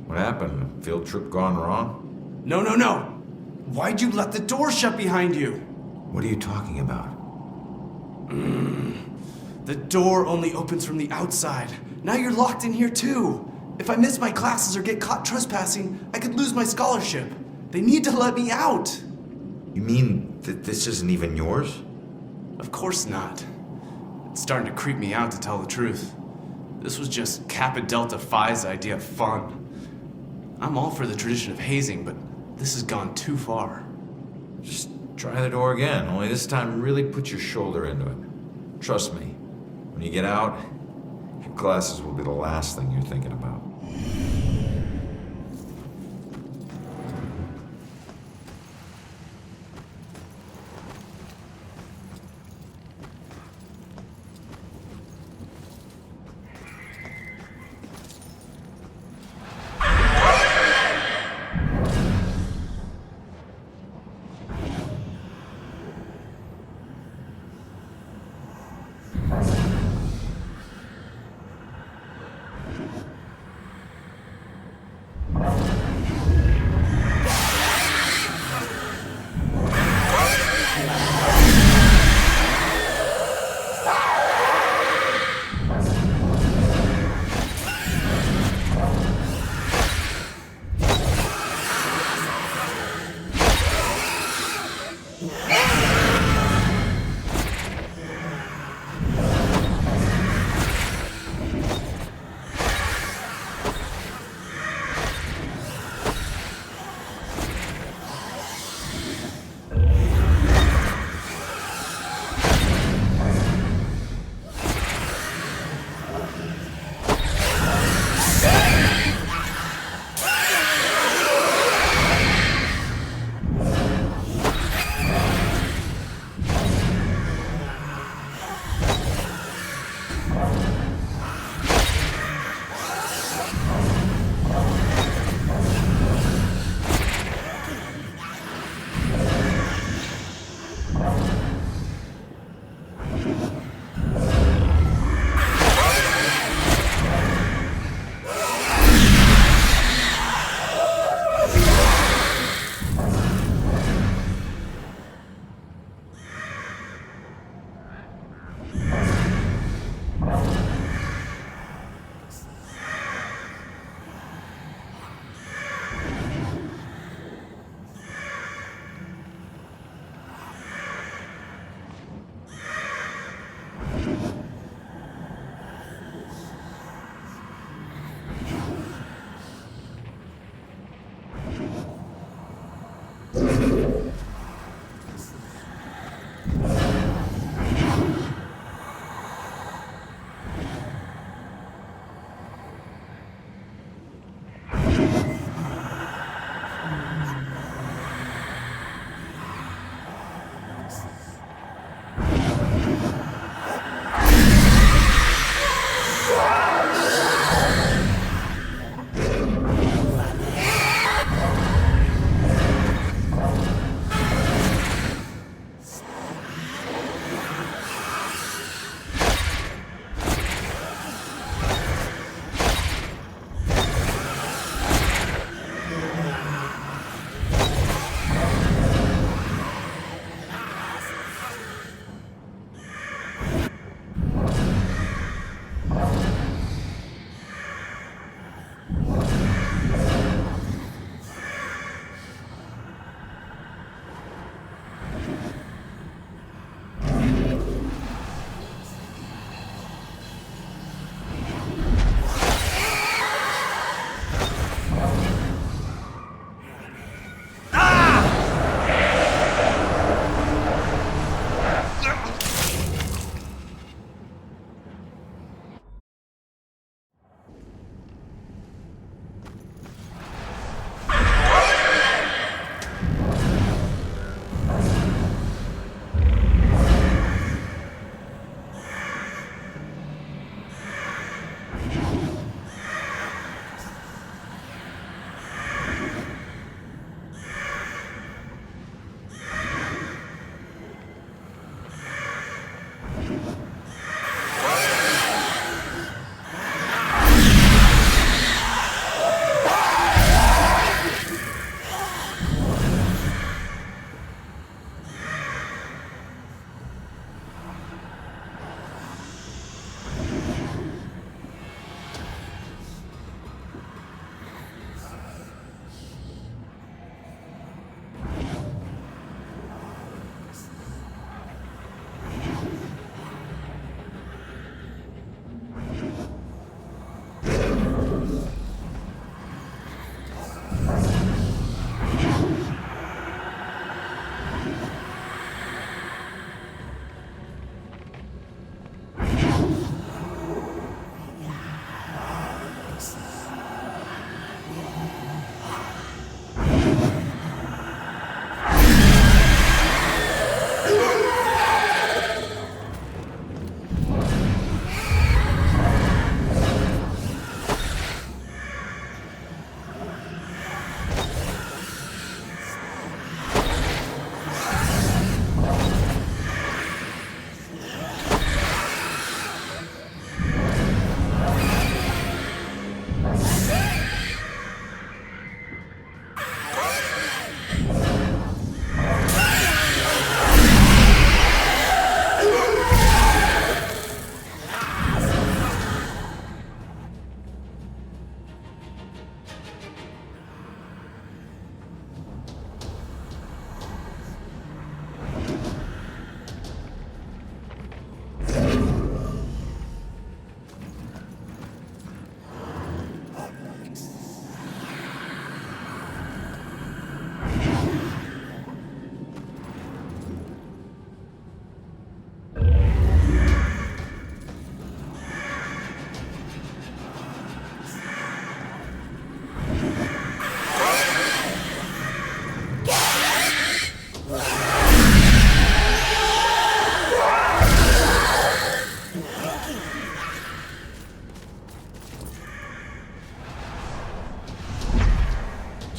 What happened? Field trip gone wrong? No, no, no! Why'd you let the door shut behind you? What are you talking about? The door only opens from the outside. Now you're locked in here too. If I miss my classes or get caught trespassing, I could lose my scholarship. They need to let me out. You mean that this isn't even yours? Of course not. It's starting to creep me out, to tell the truth. This was just Kappa Delta Phi's idea of fun. I'm all for the tradition of hazing, but this has gone too far. Just try the door again, only this time really put your shoulder into it. Trust me, when you get out, your classes will be the last thing you're thinking about.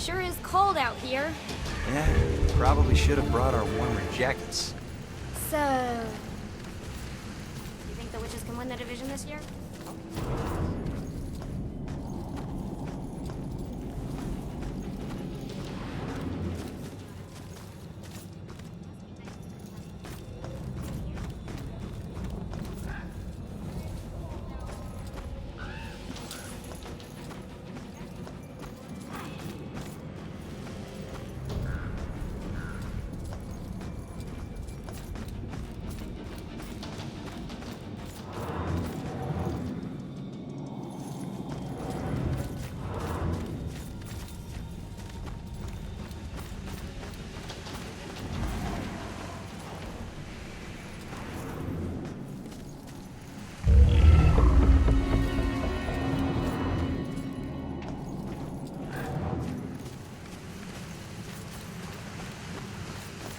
Sure is cold out here. Yeah, probably should have brought our warmer jackets. So... You think the witches can win the division this year?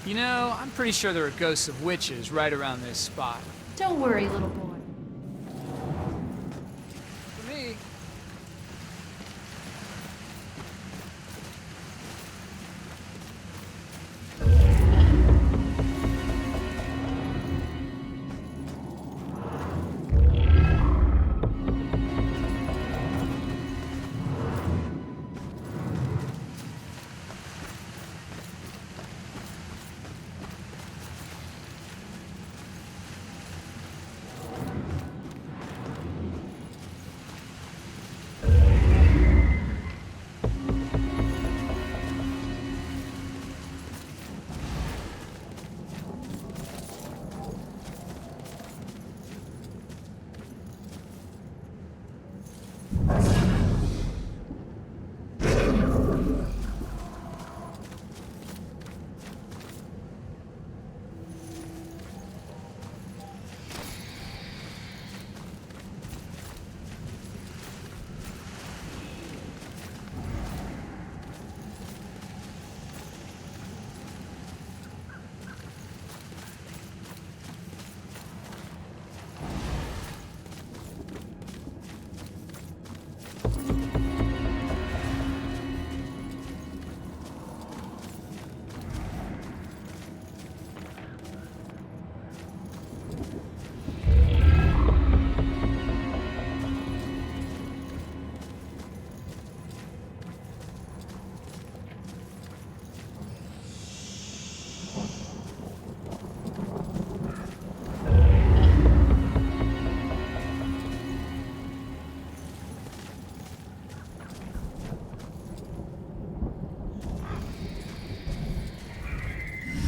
You know, I'm pretty sure there are ghosts of witches right around this spot. Don't worry, little boy. For me.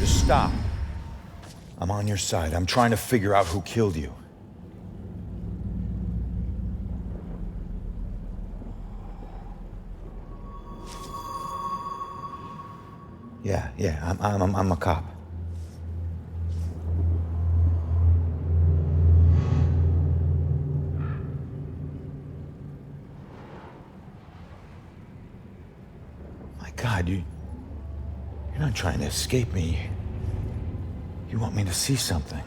Stop. I'm on your side. I'm trying to figure out who killed you. Yeah, I'm a cop. My God, you're not trying to escape me. You want me to see something.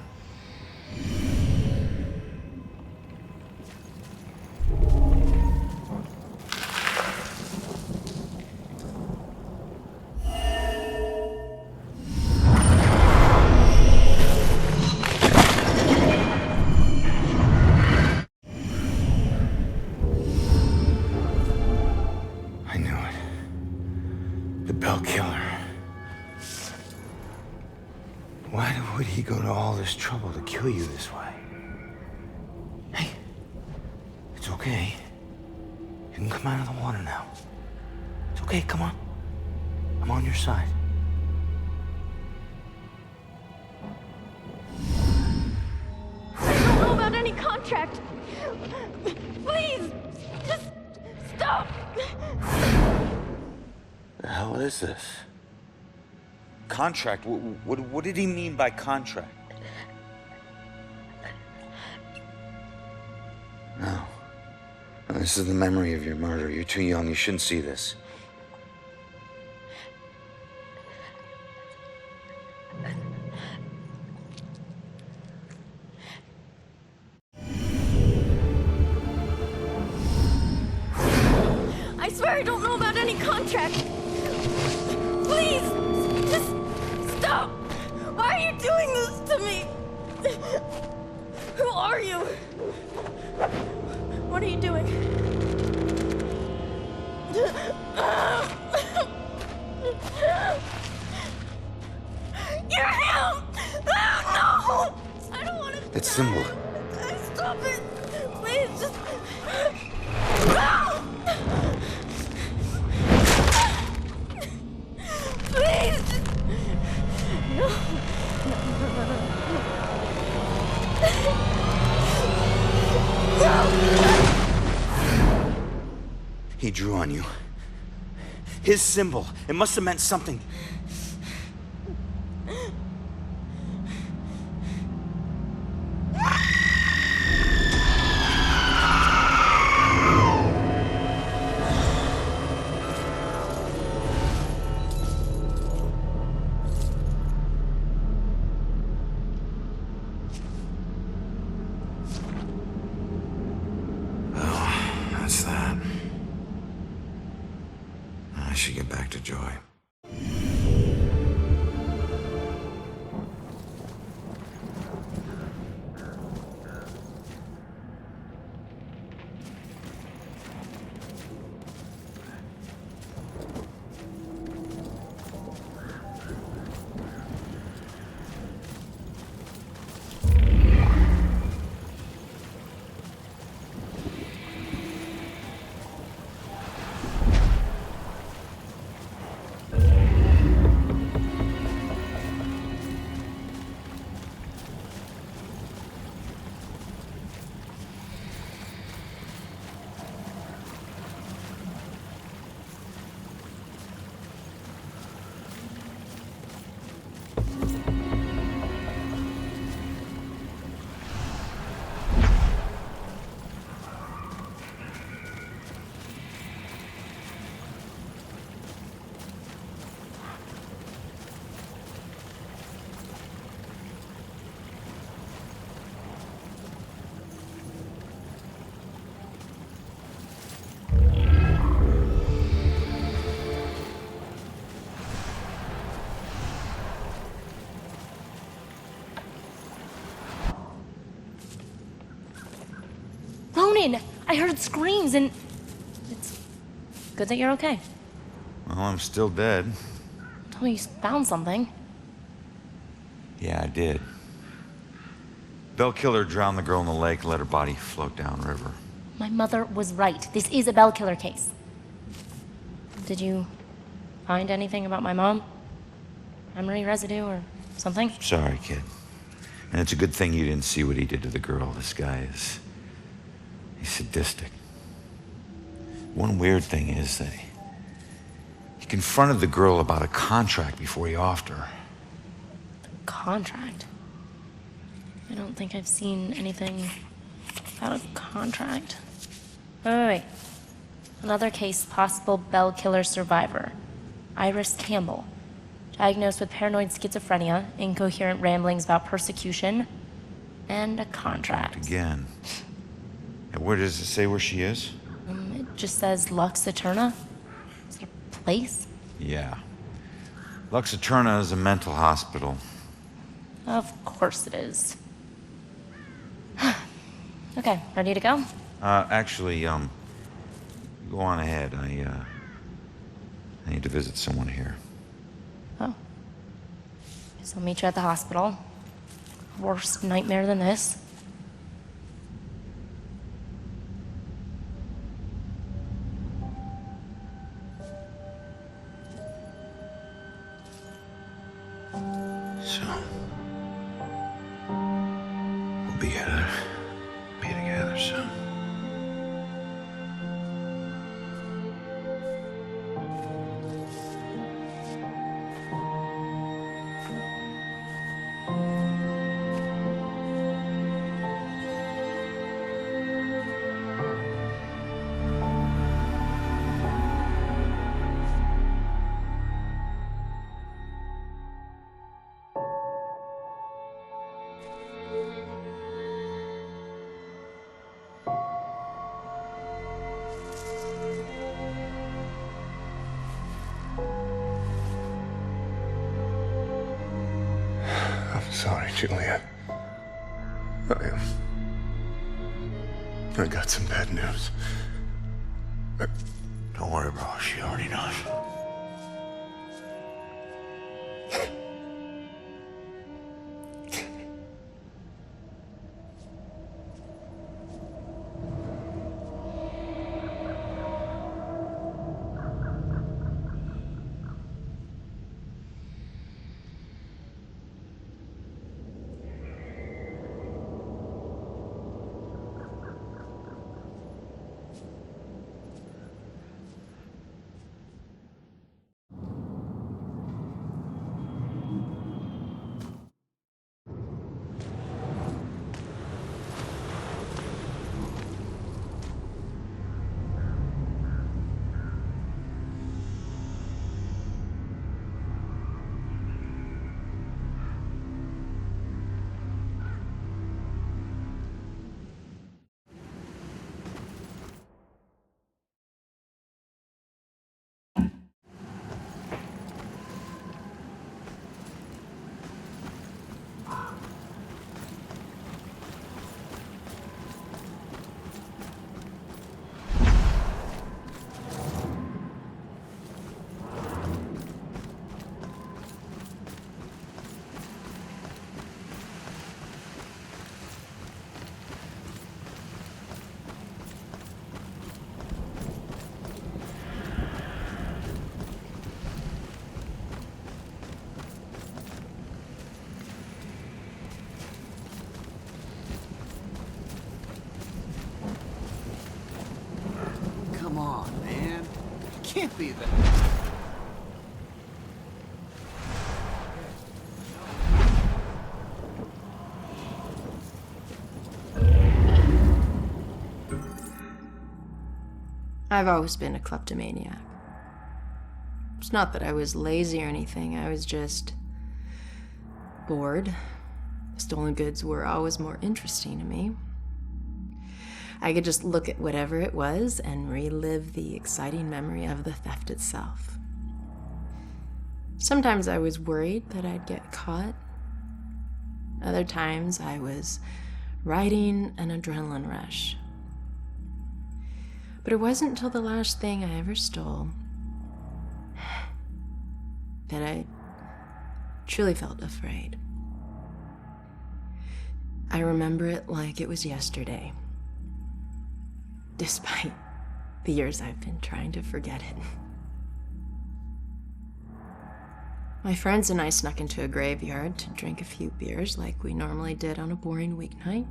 I knew it. The Bell Killer. Why would he go to all this trouble to kill you this way? Hey, it's okay. You can come out of the water now. It's okay, come on. I'm on your side. I don't know about any contract. Please, just stop. The hell is this? Contract? What did he mean by contract? No. No, this is the memory of your murder. You're too young. You shouldn't see this. I swear I don't know about any contract. Please! Just stop! Why are you doing this to me? Who are you? What are you doing? You're him! Oh, no! I don't want to. That symbol. Stop it! Please, just. No! Please! Just... No. No. He drew on you. His symbol. It must have meant something. That's that. I should get back to Joy. I heard screams and... It's good that you're okay. Well, I'm still dead. Tell me you found something. Yeah, I did. Bell killer drowned the girl in the lake, let her body float downriver. My mother was right. This is a Bell killer case. Did you find anything about my mom? Memory residue or something? Sorry, kid. And it's a good thing you didn't see what he did to the girl. This guy is... he's sadistic. One weird thing is that he confronted the girl about a contract before he offed her. Contract? I don't think I've seen anything about a contract. Wait. Another case, possible Bell killer survivor. Iris Campbell. Diagnosed with paranoid schizophrenia, incoherent ramblings about persecution, and a contract. Again. And where does it say where she is? It just says Lux Eterna. Is it a place? Yeah. Lux Eterna is a mental hospital. Of course it is. Okay, ready to go? Actually, go on ahead. I need to visit someone here. Oh. So I'll meet you at the hospital. Worst nightmare than this. So, we'll be together soon. sorry, Juliet. I got some bad news. Don't worry, bro. She already knows. Come on, man. It can't be that. I've always been a kleptomaniac. It's not that I was lazy or anything, I was just bored. Stolen goods were always more interesting to me. I could just look at whatever it was and relive the exciting memory of the theft itself. Sometimes I was worried that I'd get caught. Other times I was riding an adrenaline rush. But it wasn't until the last thing I ever stole that I truly felt afraid. I remember it like it was yesterday, despite the years I've been trying to forget it. My friends and I snuck into a graveyard to drink a few beers like we normally did on a boring weeknight.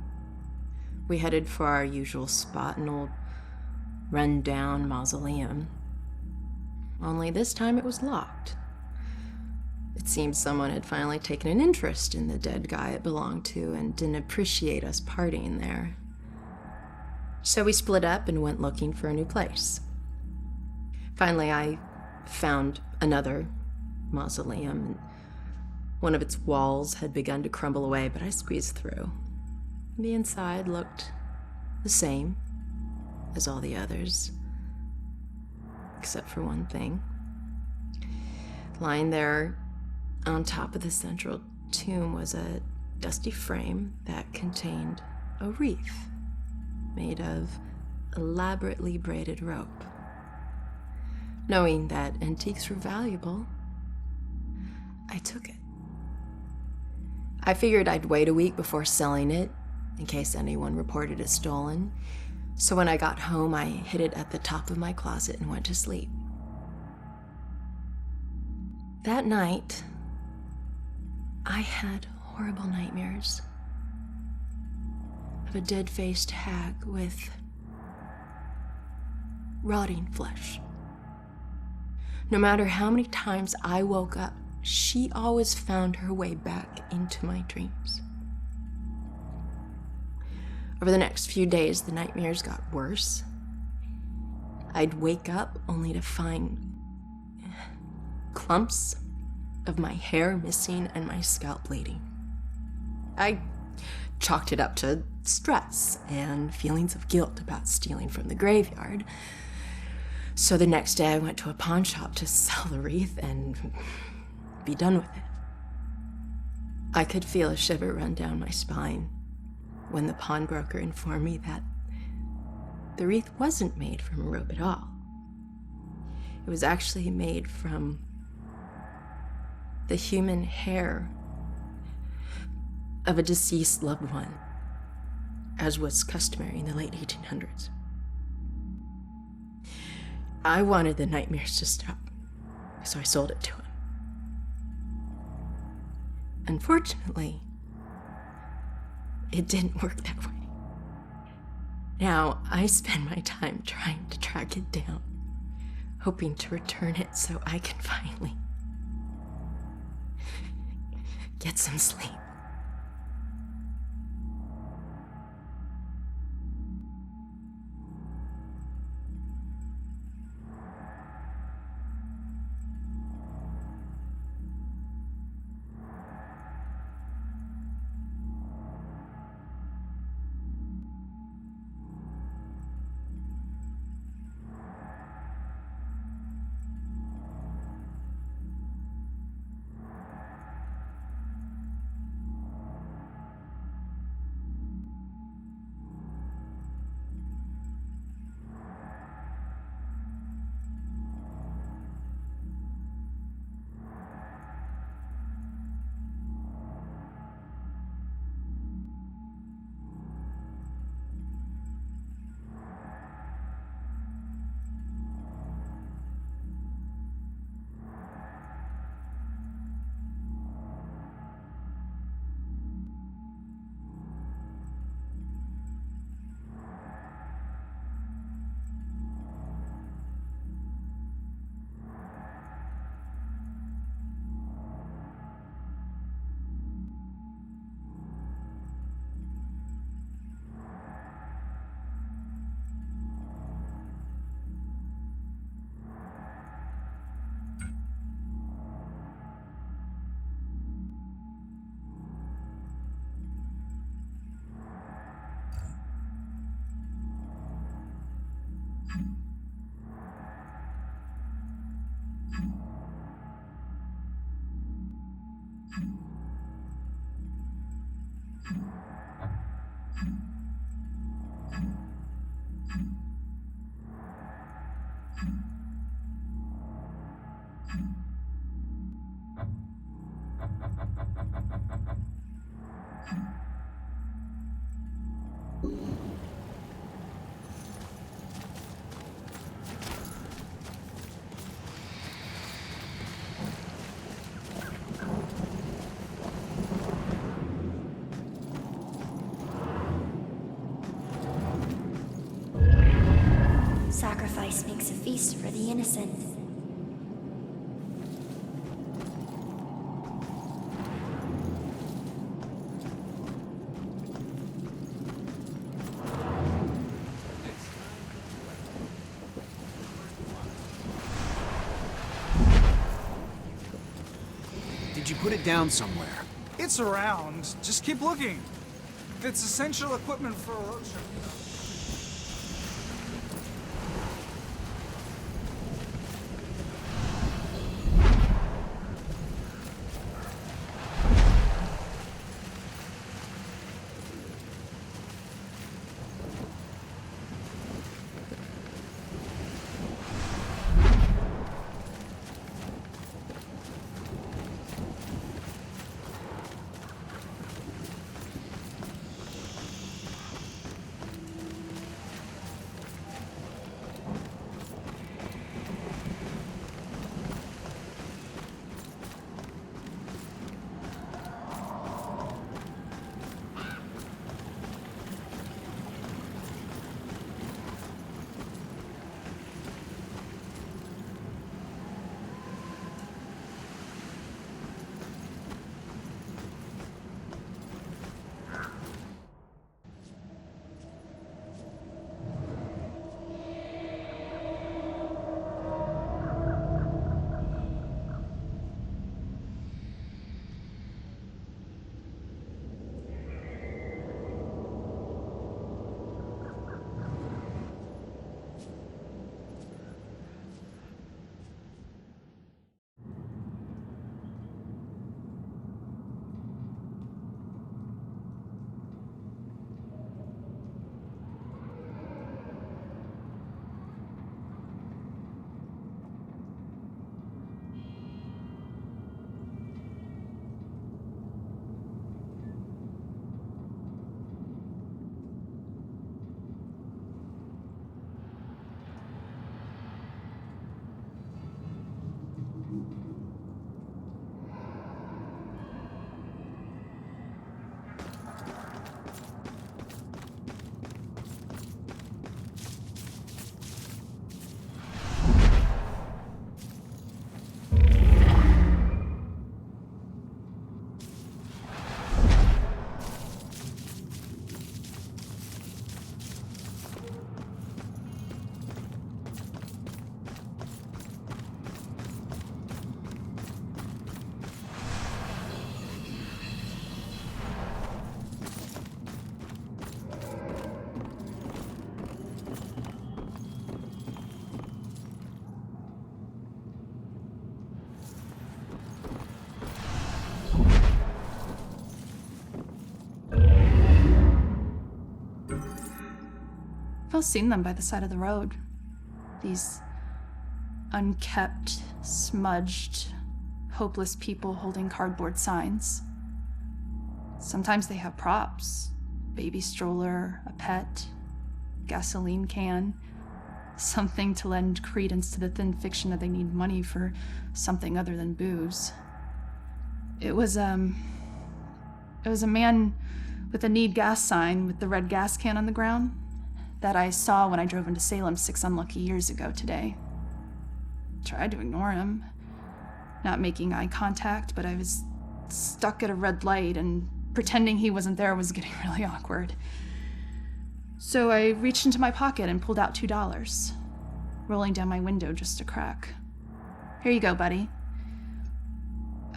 We headed for our usual spot, an old run-down mausoleum. Only this time it was locked. It seemed someone had finally taken an interest in the dead guy it belonged to and didn't appreciate us partying there. So we split up and went looking for a new place. Finally, I found another mausoleum, and one of its walls had begun to crumble away, but I squeezed through. The inside looked the same as all the others, except for one thing. Lying there on top of the central tomb was a dusty frame that contained a wreath made of elaborately braided rope. Knowing that antiques were valuable, I took it. I figured I'd wait a week before selling it in case anyone reported it stolen. So when I got home, I hid it at the top of my closet and went to sleep. That night, I had horrible nightmares of a dead-faced hag with rotting flesh. No matter how many times I woke up, she always found her way back into my dreams. Over the next few days, the nightmares got worse. I'd wake up only to find clumps of my hair missing and my scalp bleeding. I chalked it up to stress and feelings of guilt about stealing from the graveyard. So the next day I went to a pawn shop to sell the wreath and be done with it. I could feel a shiver run down my spine when the pawnbroker informed me that the wreath wasn't made from a rope at all. It was actually made from the human hair of a deceased loved one, as was customary in the late 1800s. I wanted the nightmares to stop, so I sold it to him. Unfortunately, it didn't work that way. Now, I spend my time trying to track it down, hoping to return it so I can finally get some sleep. Sacrifice makes a feast for the innocent. Did you put it down somewhere? It's around. Just keep looking. It's essential equipment for a roadshow. I've all seen them by the side of the road. These unkept, smudged, hopeless people holding cardboard signs. Sometimes they have props. Baby stroller, a pet, gasoline can. Something to lend credence to the thin fiction that they need money for something other than booze. It was a man with a need gas sign with the red gas can on the ground that I saw when I drove into Salem 6 unlucky years ago today. Tried to ignore him, not making eye contact, but I was stuck at a red light and pretending he wasn't there was getting really awkward. So I reached into my pocket and pulled out $2, rolling down my window just a crack. Here you go, buddy.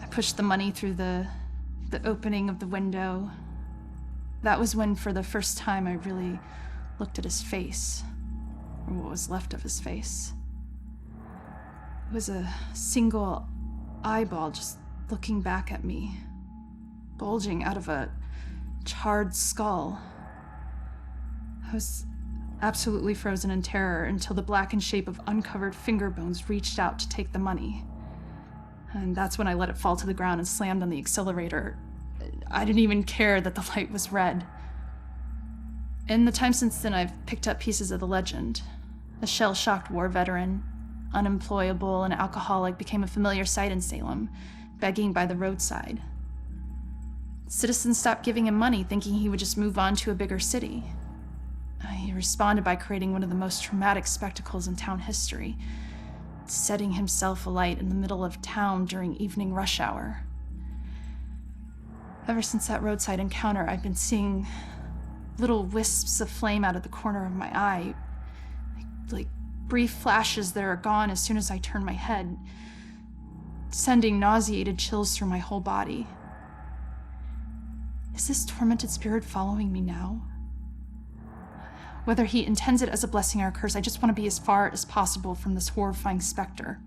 I pushed the money through the opening of the window. That was when, for the first time, I really looked at his face, or what was left of his face. It was a single eyeball just looking back at me, bulging out of a charred skull. I was absolutely frozen in terror until the blackened shape of uncovered finger bones reached out to take the money. And that's when I let it fall to the ground and slammed on the accelerator. I didn't even care that the light was red. In the time since then, I've picked up pieces of the legend. A shell-shocked war veteran, unemployable and alcoholic, became a familiar sight in Salem, begging by the roadside. Citizens stopped giving him money, thinking he would just move on to a bigger city. He responded by creating one of the most traumatic spectacles in town history, setting himself alight in the middle of town during evening rush hour. Ever since that roadside encounter, I've been seeing little wisps of flame out of the corner of my eye, like brief flashes that are gone as soon as I turn my head, sending nauseated chills through my whole body. Is this tormented spirit following me now? Whether he intends it as a blessing or a curse, I just want to be as far as possible from this horrifying specter.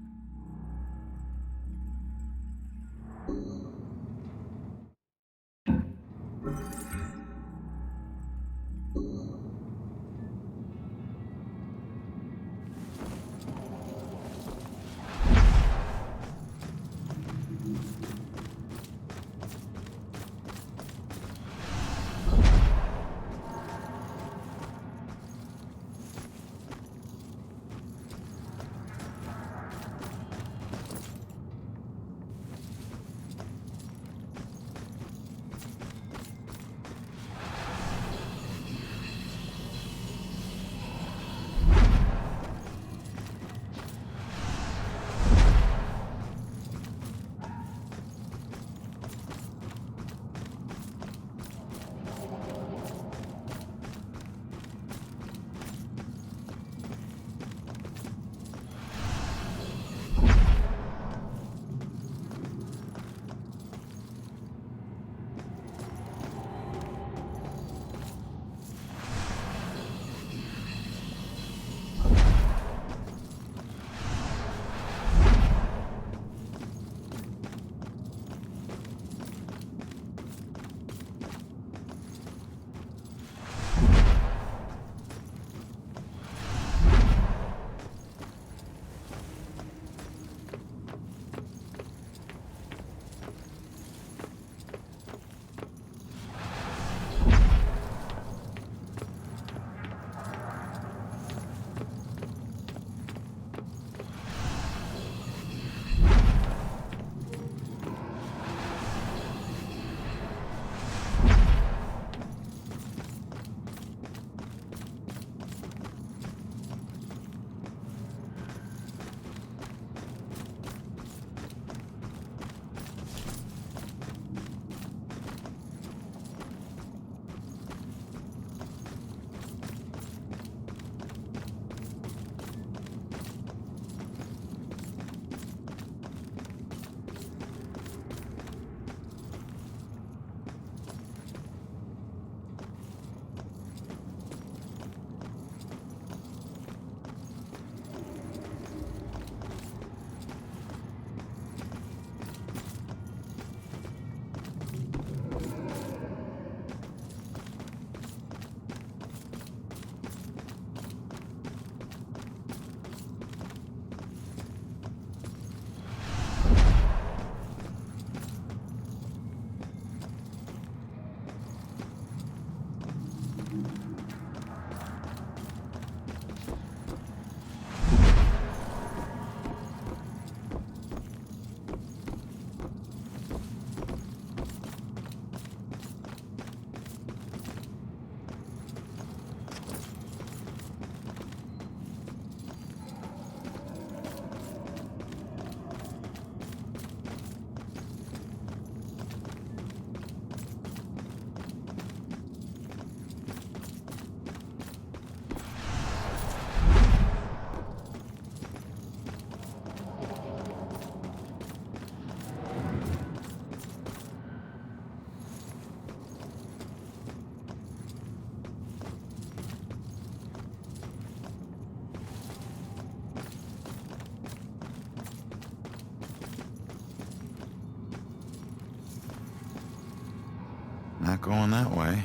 going that way.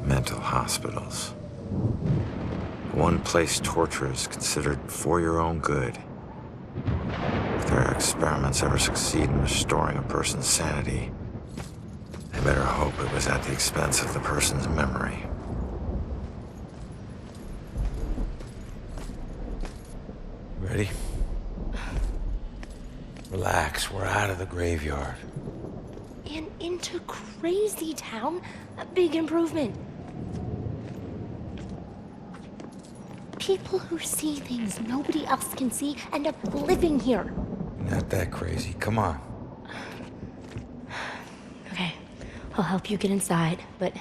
Mental hospitals. One place torture is considered for your own good. If their experiments ever succeed in restoring a person's sanity, they better hope it was at the expense of the person's memory. Ready? Relax, we're out of the graveyard. And into Crazy Town? A big improvement. People who see things nobody else can see end up living here. Not that crazy, come on. Okay, I'll help you get inside, but...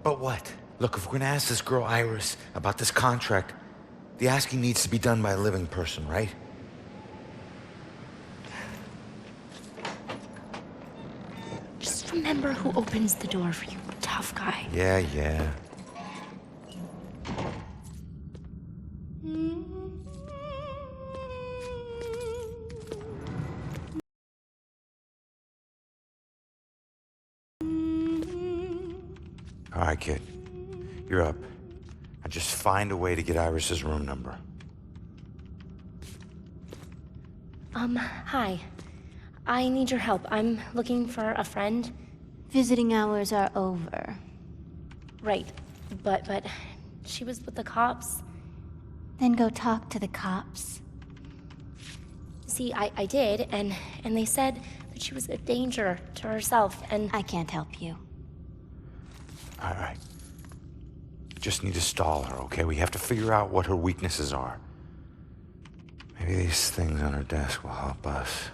But what? Look, if we're gonna ask this girl Iris about this contract, the asking needs to be done by a living person, right? Just remember who opens the door for you, tough guy. Yeah. right, kid. You're up. Now just find a way to get Iris's room number. Hi. I need your help. I'm looking for a friend. Visiting hours are over. Right. But she was with the cops. Then go talk to the cops. See, I did, and they said that she was a danger to herself, and... I can't help you. All right. Just need to stall her, okay? We have to figure out what her weaknesses are. Maybe these things on her desk will help us.